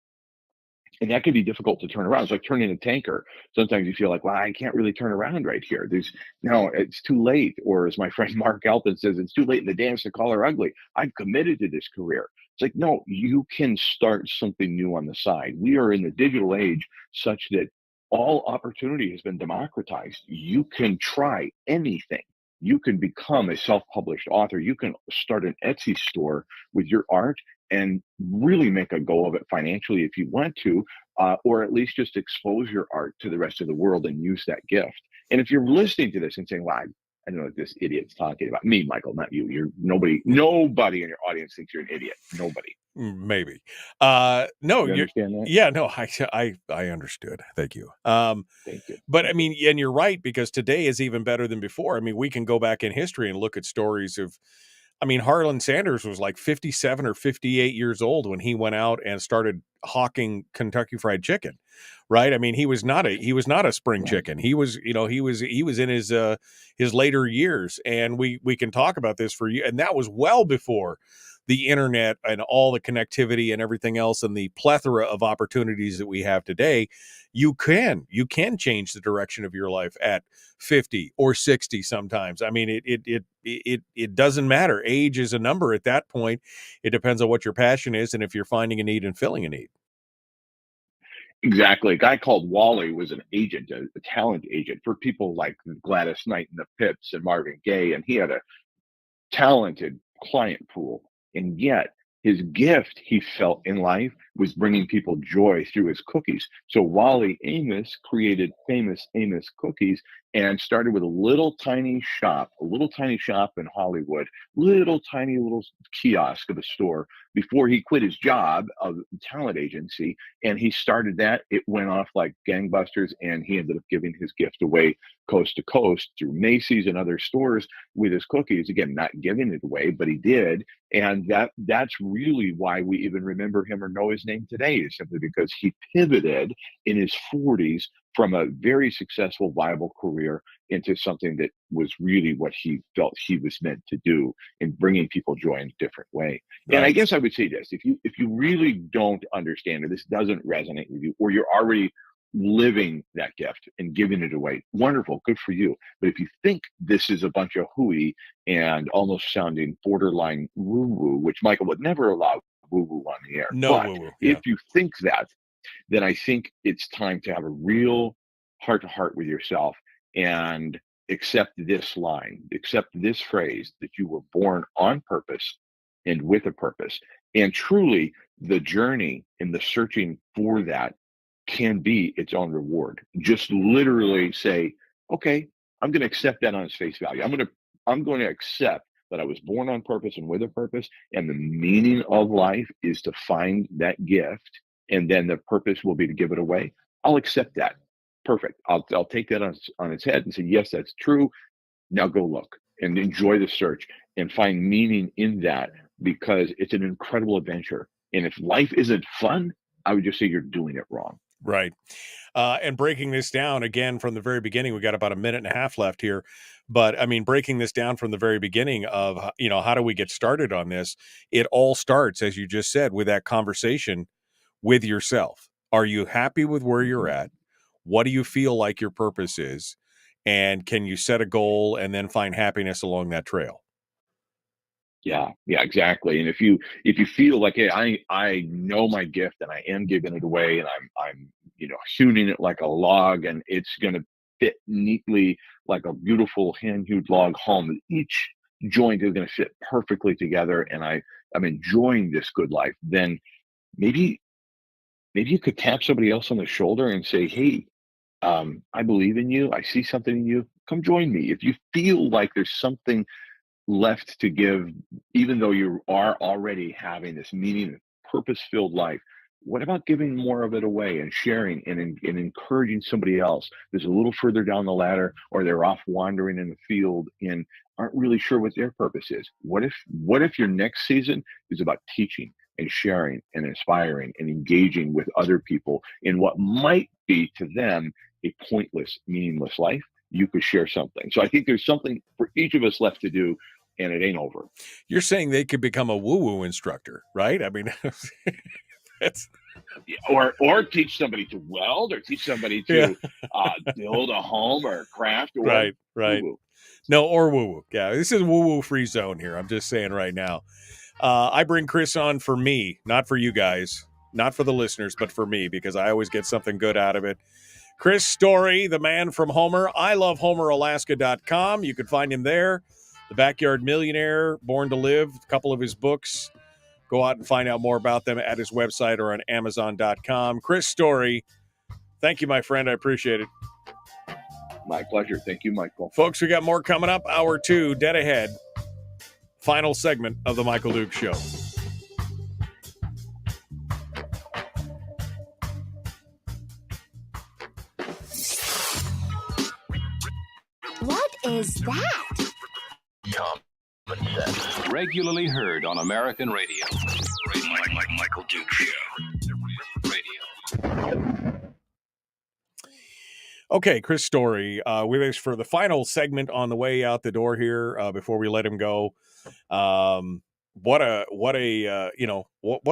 And that can be difficult to turn around. It's like turning a tanker. Sometimes you feel like, well, I can't really turn around right here. No, it's too late. Or as my friend Mark Alton says, it's too late in the dance to call her ugly. I'm committed to this career. It's like, no, you can start something new on the side. We are in the digital age such that all opportunity has been democratized. You can try anything. You can become a self-published author. You can start an Etsy store with your art and really make a go of it financially if you want to, or at least just expose your art to the rest of the world and use that gift. And if you're listening to this and saying, well, I don't know what this idiot's talking about. Me, Michael, not you. You're nobody in your audience thinks you're an idiot. Nobody. Maybe. No, you understand that? Yeah, no, I understood. Thank you. Thank you. But I mean, and you're right, because today is even better than before. I mean, we can go back in history and look at stories of, Harlan Sanders was like 57 or 58 years old when he went out and started hawking Kentucky Fried Chicken, right? I mean, he was not a spring chicken. He was in his later years, and we can talk about this for you. And that was well before the internet and all the connectivity and everything else and the plethora of opportunities that we have today. You can change the direction of your life at 50 or 60 sometimes. I mean, it doesn't matter. Age is a number at that point. It depends on what your passion is and if you're finding a need and filling a need. Exactly. A guy called Wally was an agent, a talent agent for people like Gladys Knight and the Pips and Marvin Gaye, and he had a talented client pool. And yet his gift, he felt in life, was bringing people joy through his cookies. So Wally Amos created famous Amos cookies and started with a little tiny shop in Hollywood, little kiosk of a store before he quit his job of talent agency. And he started that. It went off like gangbusters, and he ended up giving his gift away coast to coast through Macy's and other stores with his cookies. Again, not giving it away, but he did. And that's really why we even remember him or know his name today, is simply because he pivoted in his 40s from a very successful, viable career into something that was really what he felt he was meant to do, in bringing people joy in a different way. Right. And I guess I would say this: if you really don't understand, or this doesn't resonate with you, or you're already living that gift and giving it away, wonderful, good for you. But if you think this is a bunch of hooey and almost sounding borderline woo-woo, which Michael would never allow woo-woo on the air. No but woo-woo. Yeah. If you think that, then I think it's time to have a real heart-to-heart with yourself and accept this line, accept this phrase, that you were born on purpose and with a purpose. And truly, the journey and the searching for that can be its own reward. Just literally say, okay, I'm going to accept that on its face value. I'm going to accept that I was born on purpose and with a purpose, and the meaning of life is to find that gift, and then the purpose will be to give it away. I'll accept that. Perfect. I'll take that on its head and say, yes, that's true. Now go look and enjoy the search and find meaning in that, because it's an incredible adventure. And if life isn't fun, I would just say you're doing it wrong. Right. And breaking this down again from the very beginning, we got about a minute and a half left here. But I mean, breaking this down from the very beginning of, how do we get started on this? It all starts, as you just said, with that conversation with yourself. Are you happy with where you're at? What do you feel like your purpose is? And can you set a goal and then find happiness along that trail? Yeah, exactly. And if you feel like, hey, I know my gift and I am giving it away, and I'm hewing it like a log, and it's going to fit neatly like a beautiful hand-hewed log home. Each joint is going to fit perfectly together, and I'm enjoying this good life. Then maybe you could tap somebody else on the shoulder and say, hey, I believe in you. I see something in you. Come join me. If you feel like there's something left to give, even though you are already having this meaning, purpose-filled life, what about giving more of it away and sharing and encouraging somebody else who's a little further down the ladder, or they're off wandering in the field and aren't really sure what their purpose is? What if your next season is about teaching and sharing and inspiring and engaging with other people in what might be to them a pointless, meaningless life? You could share something. So I think there's something for each of us left to do, and it ain't over. You're saying they could become a woo-woo instructor, right? I mean, that's or teach somebody to weld, or teach somebody to build a home or a craft, or right. woo-woo. No, or woo-woo. Yeah, this is a woo-woo free zone here. I'm just saying right now. I bring Chris on for me, not for you guys, not for the listeners, but for me, because I always get something good out of it. Chris Story, the man from Homer. I love HomerAlaska.com. You can find him there. The Backyard Millionaire, Born to Live, a couple of his books. Go out and find out more about them at his website or on Amazon.com. Chris Story, thank you, my friend. I appreciate it. My pleasure. Thank you, Michael. Folks, we got more coming up. Hour 2, dead ahead. Final segment of the Michael Duke Show. What is that? Common sense. Regularly heard on American radio. Michael Duke Show. Radio. Okay, Chris Story with us for the final segment on the way out the door here before we let him go. What a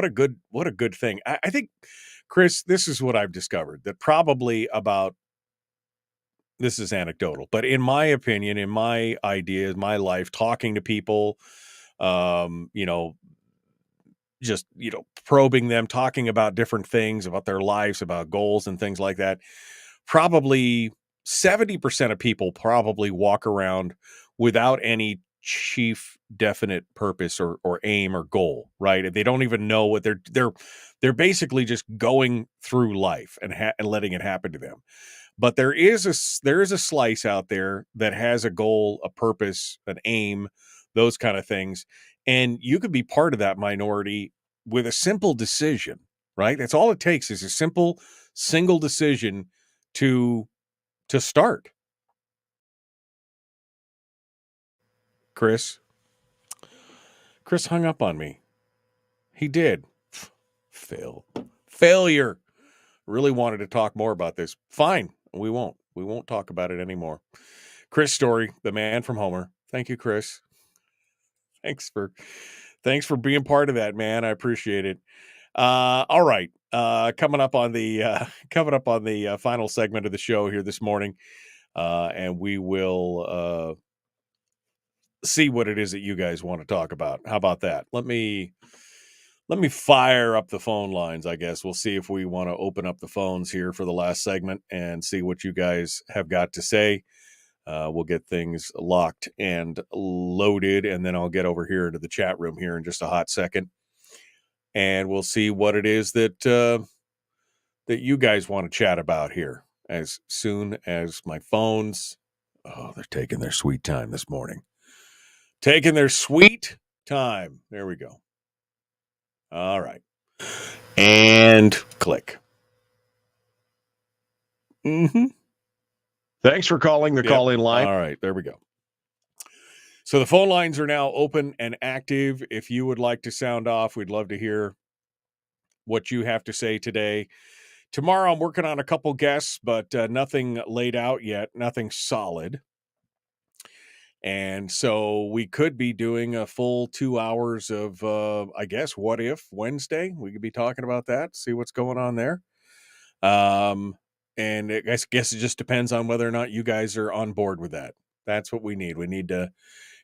good thing. I think, Chris, this is what I've discovered, that probably about, this is anecdotal, but in my opinion, in my ideas, my life, talking to people, just, probing them, talking about different things, about their lives, about goals and things like that. Probably 70% of people probably walk around without any chief definite purpose or aim or goal, right? They don't even know what they're basically just going through life and letting it happen to them. But there is a slice out there that has a goal, a purpose, an aim, those kind of things. And you could be part of that minority with a simple decision, right? That's all it takes, is a simple, single decision to start. Chris hung up on me. He did. Failure. Really wanted to talk more about this. Fine. We won't talk about it anymore. Chris Story, the man from Homer. Thank you, Chris. Thanks for being part of that, man. I appreciate it. All right. Coming up on the final segment of the show here this morning. And we will see what it is that you guys want to talk about. How about that? Let me fire up the phone lines, I guess. We'll see if we want to open up the phones here for the last segment and see what you guys have got to say. We'll get things locked and loaded, and then I'll get over here into the chat room here in just a hot second. And we'll see what it is that you guys want to chat about here as soon as my phones. Oh, they're taking their sweet time this morning. Taking their sweet time. There we go. All right. And click. Mm-hmm. Thanks for calling the call-in line. All right, there we go. So the phone lines are now open and active. If you would like to sound off, we'd love to hear what you have to say today. Tomorrow I'm working on a couple guests, but nothing laid out yet, nothing solid. And so we could be doing a full 2 hours of, I guess, What If Wednesday. We could be talking about that, see what's going on there. And I guess it just depends on whether or not you guys are on board with that. That's what we need. We need to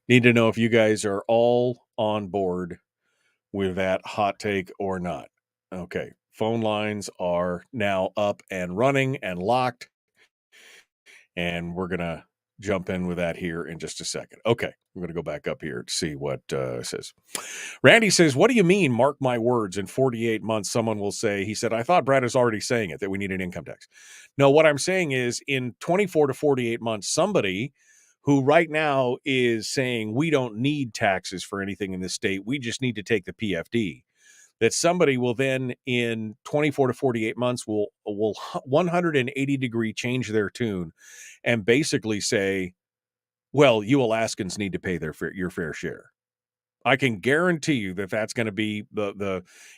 know if you guys are all on board with that hot take or not. Okay. Phone lines are now up and running and locked. And we're going to jump in with that here in just a second. Okay. I'm going to go back up here to see what it says. Randy says, what do you mean, mark my words, in 48 months, someone will say, he said, I thought Brad is already saying it, that we need an income tax. No, what I'm saying is in 24 to 48 months, somebody who right now is saying we don't need taxes for anything in this state, we just need to take the PFD, that somebody will then in 24 to 48 months will 180 degree change their tune and basically say, well, you Alaskans need to pay your fair share. I can guarantee you that that's going to be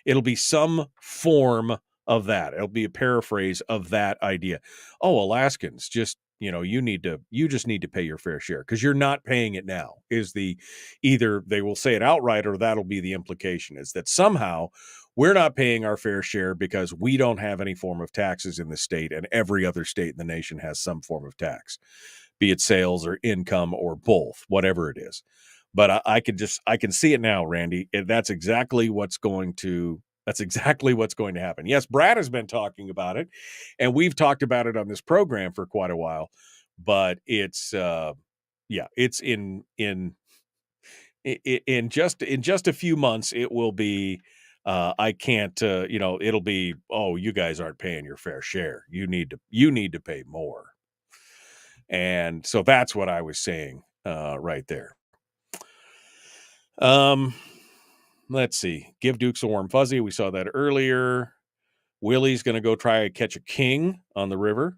it'll be some form of that. It'll be a paraphrase of that idea. Oh, Alaskans, just, you just need to pay your fair share because you're not paying it now. Either they will say it outright or that'll be the implication, is that somehow we're not paying our fair share because we don't have any form of taxes in the state, and every other state in the nation has some form of tax, be it sales or income or both, whatever it is. But I can see it now, Randy. That's exactly what's going to happen. Yes, Brad has been talking about it, and we've talked about it on this program for quite a while. But it's it's in just a few months. It will be. I can't. It'll be. Oh, you guys aren't paying your fair share. You need to pay more. And so that's what I was saying right there. Let's see. Give Dukes a warm fuzzy. We saw that earlier. Willie's going to go try to catch a king on the river.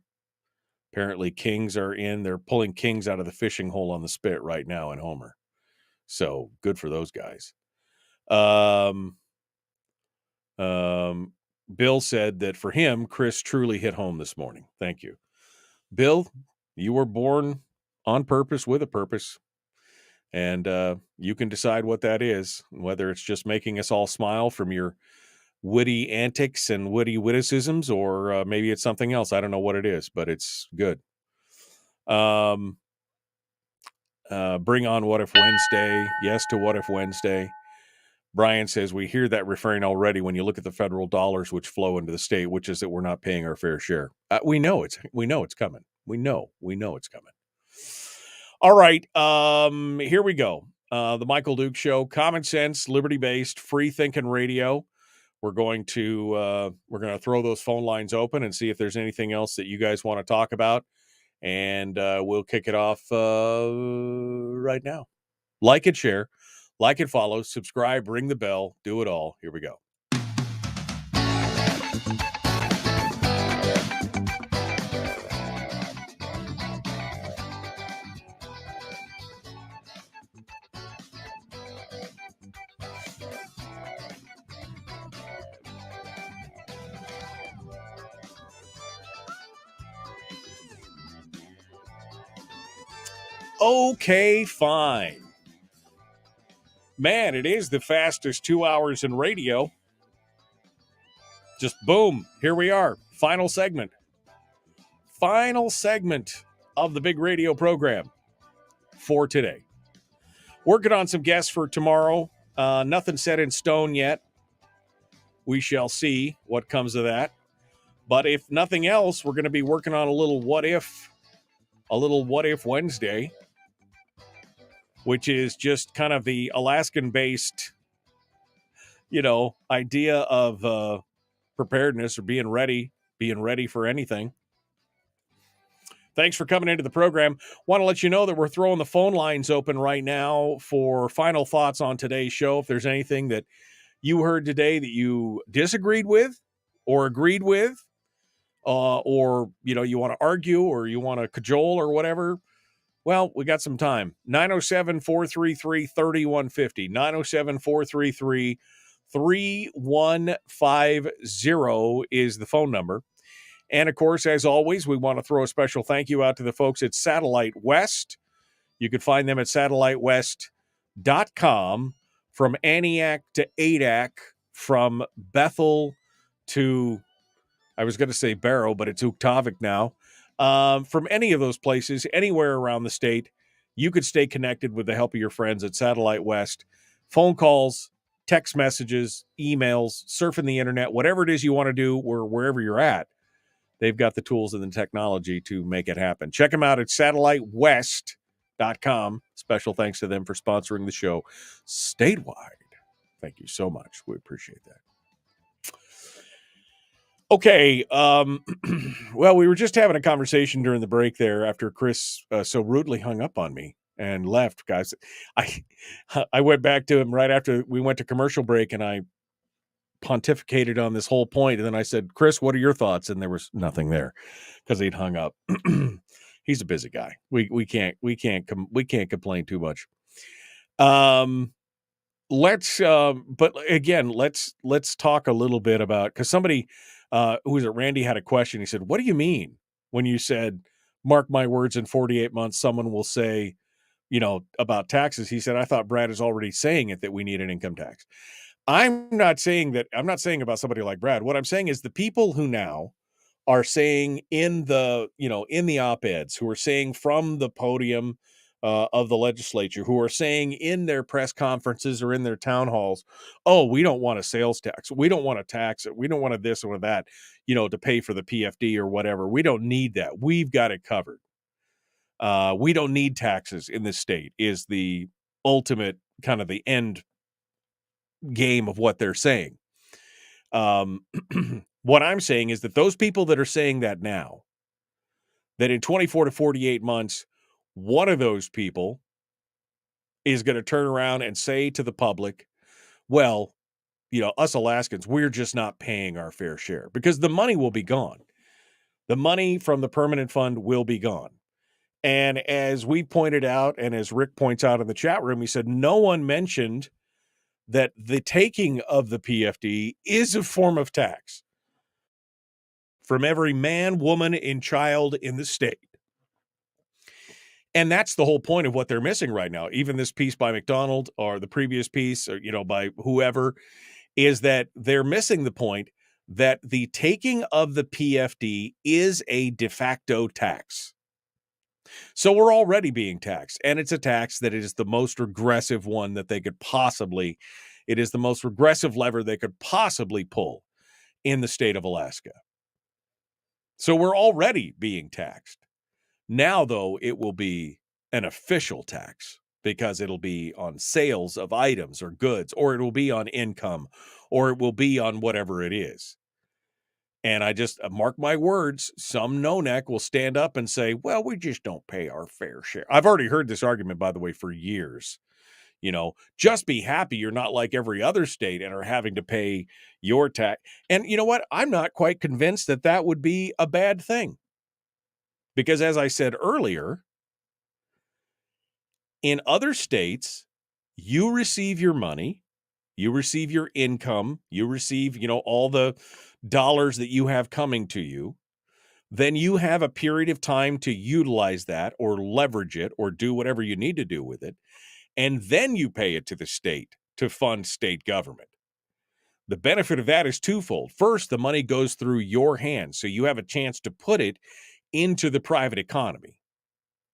Apparently kings are in. They're pulling kings out of the fishing hole on the Spit right now in Homer. So good for those guys. Bill said that for him, Chris truly hit home this morning. Thank you. Bill, you were born on purpose with a purpose. And you can decide what that is, whether it's just making us all smile from your witty antics and witty witticisms, or maybe it's something else. I don't know what it is, but it's good. Bring on What If Wednesday. Yes to What If Wednesday. Brian says, we hear that refrain already when you look at the federal dollars which flow into the state, which is that we're not paying our fair share. We know it's coming. We know it's coming. All right, here we go. The Michael Duke Show, common sense, liberty-based, free-thinking radio. We're going to throw those phone lines open and see if there's anything else that you guys want to talk about, and we'll kick it off right now. Like it, share, like it, follow, subscribe, ring the bell, do it all. Here we go. Okay, fine. Man, it is the fastest 2 hours in radio. Just boom, here we are. Final segment of the big radio program for today. Working on some guests for tomorrow. Nothing set in stone yet. We shall see what comes of that. But if nothing else, we're going to be working on a little what if Wednesday, which is just kind of the Alaskan-based, idea of preparedness or being ready for anything. Thanks for coming into the program. Want to let you know that we're throwing the phone lines open right now for final thoughts on today's show. If there's anything that you heard today that you disagreed with or agreed with, or, you want to argue or you want to cajole or whatever, well, we got some time. 907-433-3150. 907-433-3150 is the phone number. And, of course, as always, we want to throw a special thank you out to the folks at Satellite West. You can find them at satellitewest.com. From Aniak to Adak, from Bethel to I was going to say Barrow, but it's Uktovik now. From any of those places, anywhere around the state, you could stay connected with the help of your friends at Satellite West. Phone calls, text messages, emails, surfing the internet, whatever it is you want to do, wherever you're at, they've got the tools and the technology to make it happen. Check them out at satellitewest.com. Special thanks to them for sponsoring the show statewide. Thank you so much. We appreciate that. Okay. Well, we were just having a conversation during the break there after Chris so rudely hung up on me and left, guys. I went back to him right after we went to commercial break, and I pontificated on this whole point. And then I said, Chris, what are your thoughts? And there was nothing there because he'd hung up. He's a busy guy. We can't complain too much. But again, let's talk a little bit about, because somebody who was it, Randy, had a question. He said, what do you mean when you said, mark my words, in 48 months someone will say, about taxes? He said, I thought Brad is already saying it, that we need an income tax. I'm not saying about somebody like Brad. What I'm saying is the people who now are saying in the op-eds, who are saying from the podium of the legislature, who are saying in their press conferences or in their town halls, oh, we don't want a sales tax. We don't want to tax it. We don't want this or that, to pay for the PFD or whatever. We don't need that. We've got it covered. We don't need taxes in this state is the ultimate kind of the end game of what they're saying. What I'm saying is that those people that are saying that now, that in 24 to 48 months, one of those people is going to turn around and say to the public, well, us Alaskans, we're just not paying our fair share, because the money will be gone. The money from the permanent fund will be gone. And as we pointed out, and as Rick points out in the chat room, he said, no one mentioned that the taking of the PFD is a form of tax from every man, woman, and child in the state. And that's the whole point of what they're missing right now. Even this piece by McDonald or the previous piece, or, by whoever, is that they're missing the point that the taking of the PFD is a de facto tax. So we're already being taxed, and it's a tax that is the most regressive one that they could possibly, it is the most regressive lever they could possibly pull in the state of Alaska. So we're already being taxed. Now, though, it will be an official tax, because it'll be on sales of items or goods, or it will be on income, or it will be on whatever it is. And I just mark my words, some no-neck will stand up and say, well, we just don't pay our fair share. I've already heard this argument, by the way, for years. Just be happy you're not like every other state and are having to pay your tax. And you know what? I'm not quite convinced that that would be a bad thing. Because as I said earlier, in other states, you receive your money, you receive your income, you receive, all the dollars that you have coming to you. Then you have a period of time to utilize that or leverage it or do whatever you need to do with it. And then you pay it to the state to fund state government. The benefit of that is twofold. First, the money goes through your hands, so you have a chance to put it into the private economy.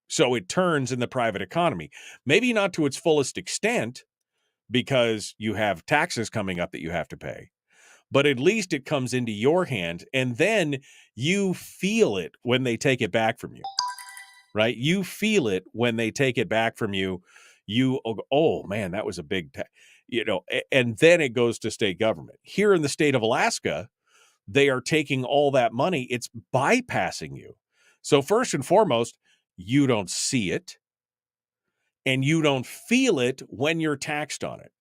So it turns in the private economy, maybe not to its fullest extent, because you have taxes coming up that you have to pay, but at least it comes into your hand, and then you feel it when they take it back from you, right? You feel it when they take it back from you. Oh man, that was a big tax, and then it goes to state government. Here in the state of Alaska, they are taking all that money. It's bypassing you. So first and foremost, you don't see it and you don't feel it when you're taxed on it.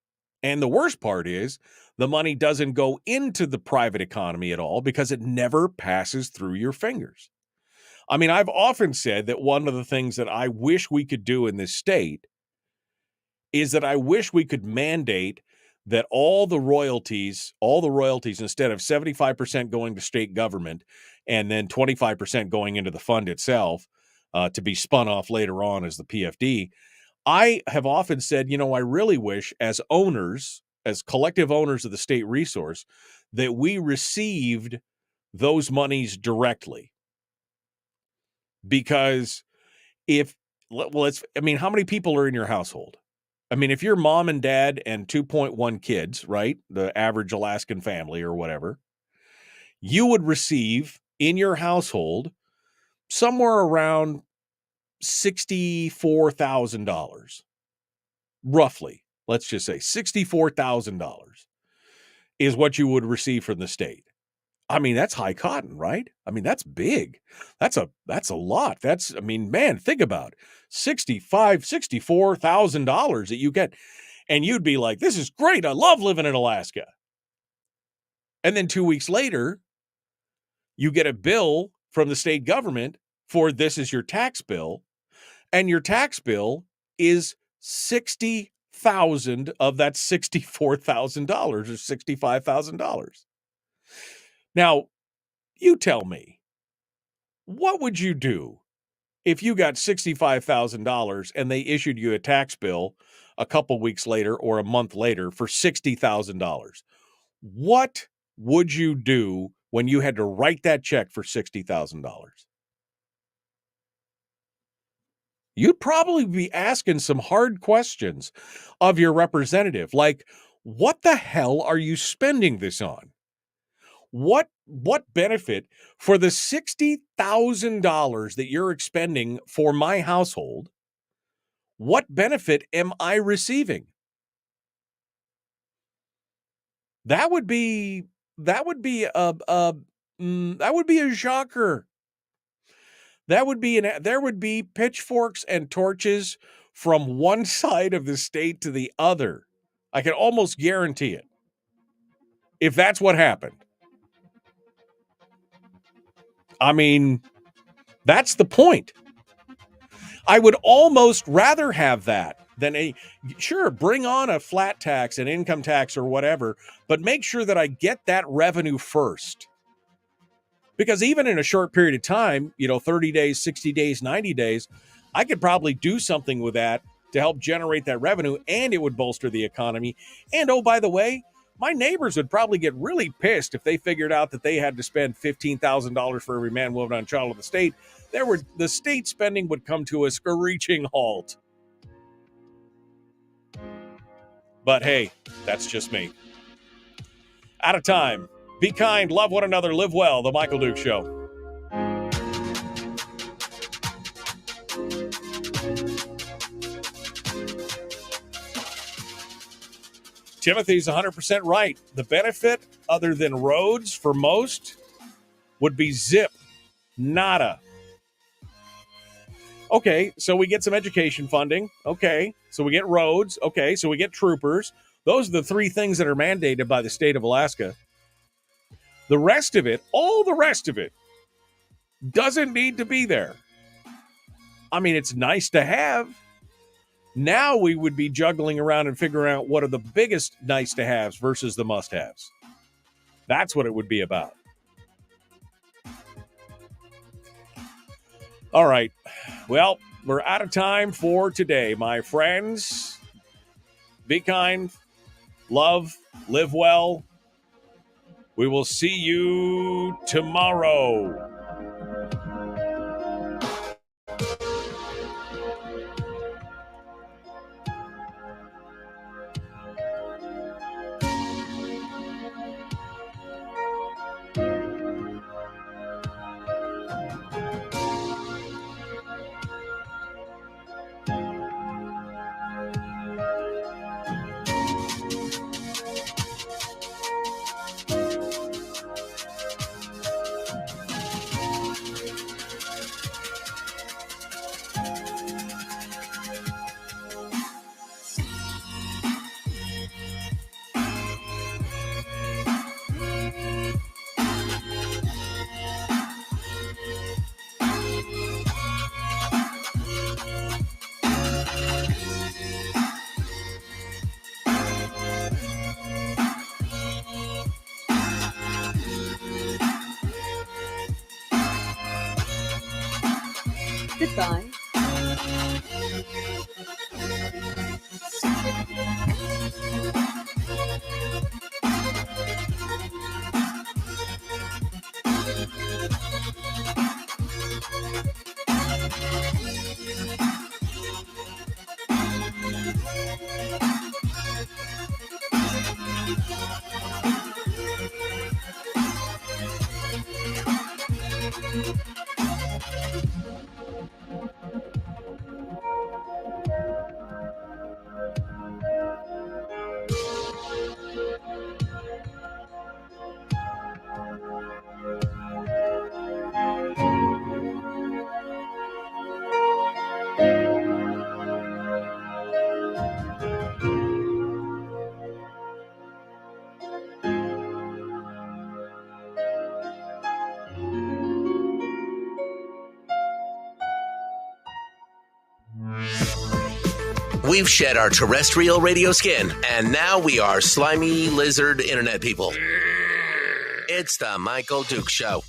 And the worst part is the money doesn't go into the private economy at all, because it never passes through your fingers. I mean, I've often said that one of the things that I wish we could do in this state is that I wish we could mandate that all the royalties, instead of 75% going to state government and then 25% going into the fund itself to be spun off later on as the PFD, I have often said, I really wish as owners, as collective owners of the state resource, that we received those monies directly. Because how many people are in your household? I mean, if you're mom and dad and 2.1 kids, right? The average Alaskan family or whatever, you would receive in your household somewhere around $64,000. Roughly, let's just say $64,000 is what you would receive from the state. I mean, that's high cotton, right? I mean, that's big. That's a lot. Man, think about it. $64,000 that you get. And you'd be like, this is great. I love living in Alaska. And then 2 weeks later, you get a bill from the state government for this is your tax bill. And your tax bill is $60,000 of that $64,000 or $65,000. Now, you tell me, what would you do if you got $65,000 and they issued you a tax bill a couple weeks later or a month later for $60,000? What would you do when you had to write that check for $60,000? You'd probably be asking some hard questions of your representative, like, what the hell are you spending this on? What benefit for the $60,000 that you're expending for my household? What benefit am I receiving? That would be a shocker. There would be pitchforks and torches from one side of the state to the other. I can almost guarantee it. If that's what happened. I mean, that's the point. I would almost rather have that than bring on a flat tax, an income tax or whatever, but make sure that I get that revenue first. Because even in a short period of time, 30 days, 60 days, 90 days, I could probably do something with that to help generate that revenue, and it would bolster the economy. And, oh, by the way, my neighbors would probably get really pissed if they figured out that they had to spend $15,000 for every man, woman, and child of the state. The state spending would come to a screeching halt. But hey, that's just me. Out of time. Be kind, love one another, live well. The Michael Duke Show. Timothy's 100% right. The benefit, other than roads for most, would be zip. Nada. Okay, so we get some education funding. Okay, so we get roads. Okay, so we get troopers. Those are the three things that are mandated by the state of Alaska. The rest of it, all the rest of it, doesn't need to be there. I mean, it's nice to have. Now we would be juggling around and figuring out what are the biggest nice to haves versus the must haves. That's what it would be about. All right. Well, we're out of time for today, my friends. Be kind, love, live well. We will see you tomorrow. Goodbye. We've shed our terrestrial radio skin, and now we are slimy lizard internet people. It's the Michael Duke Show.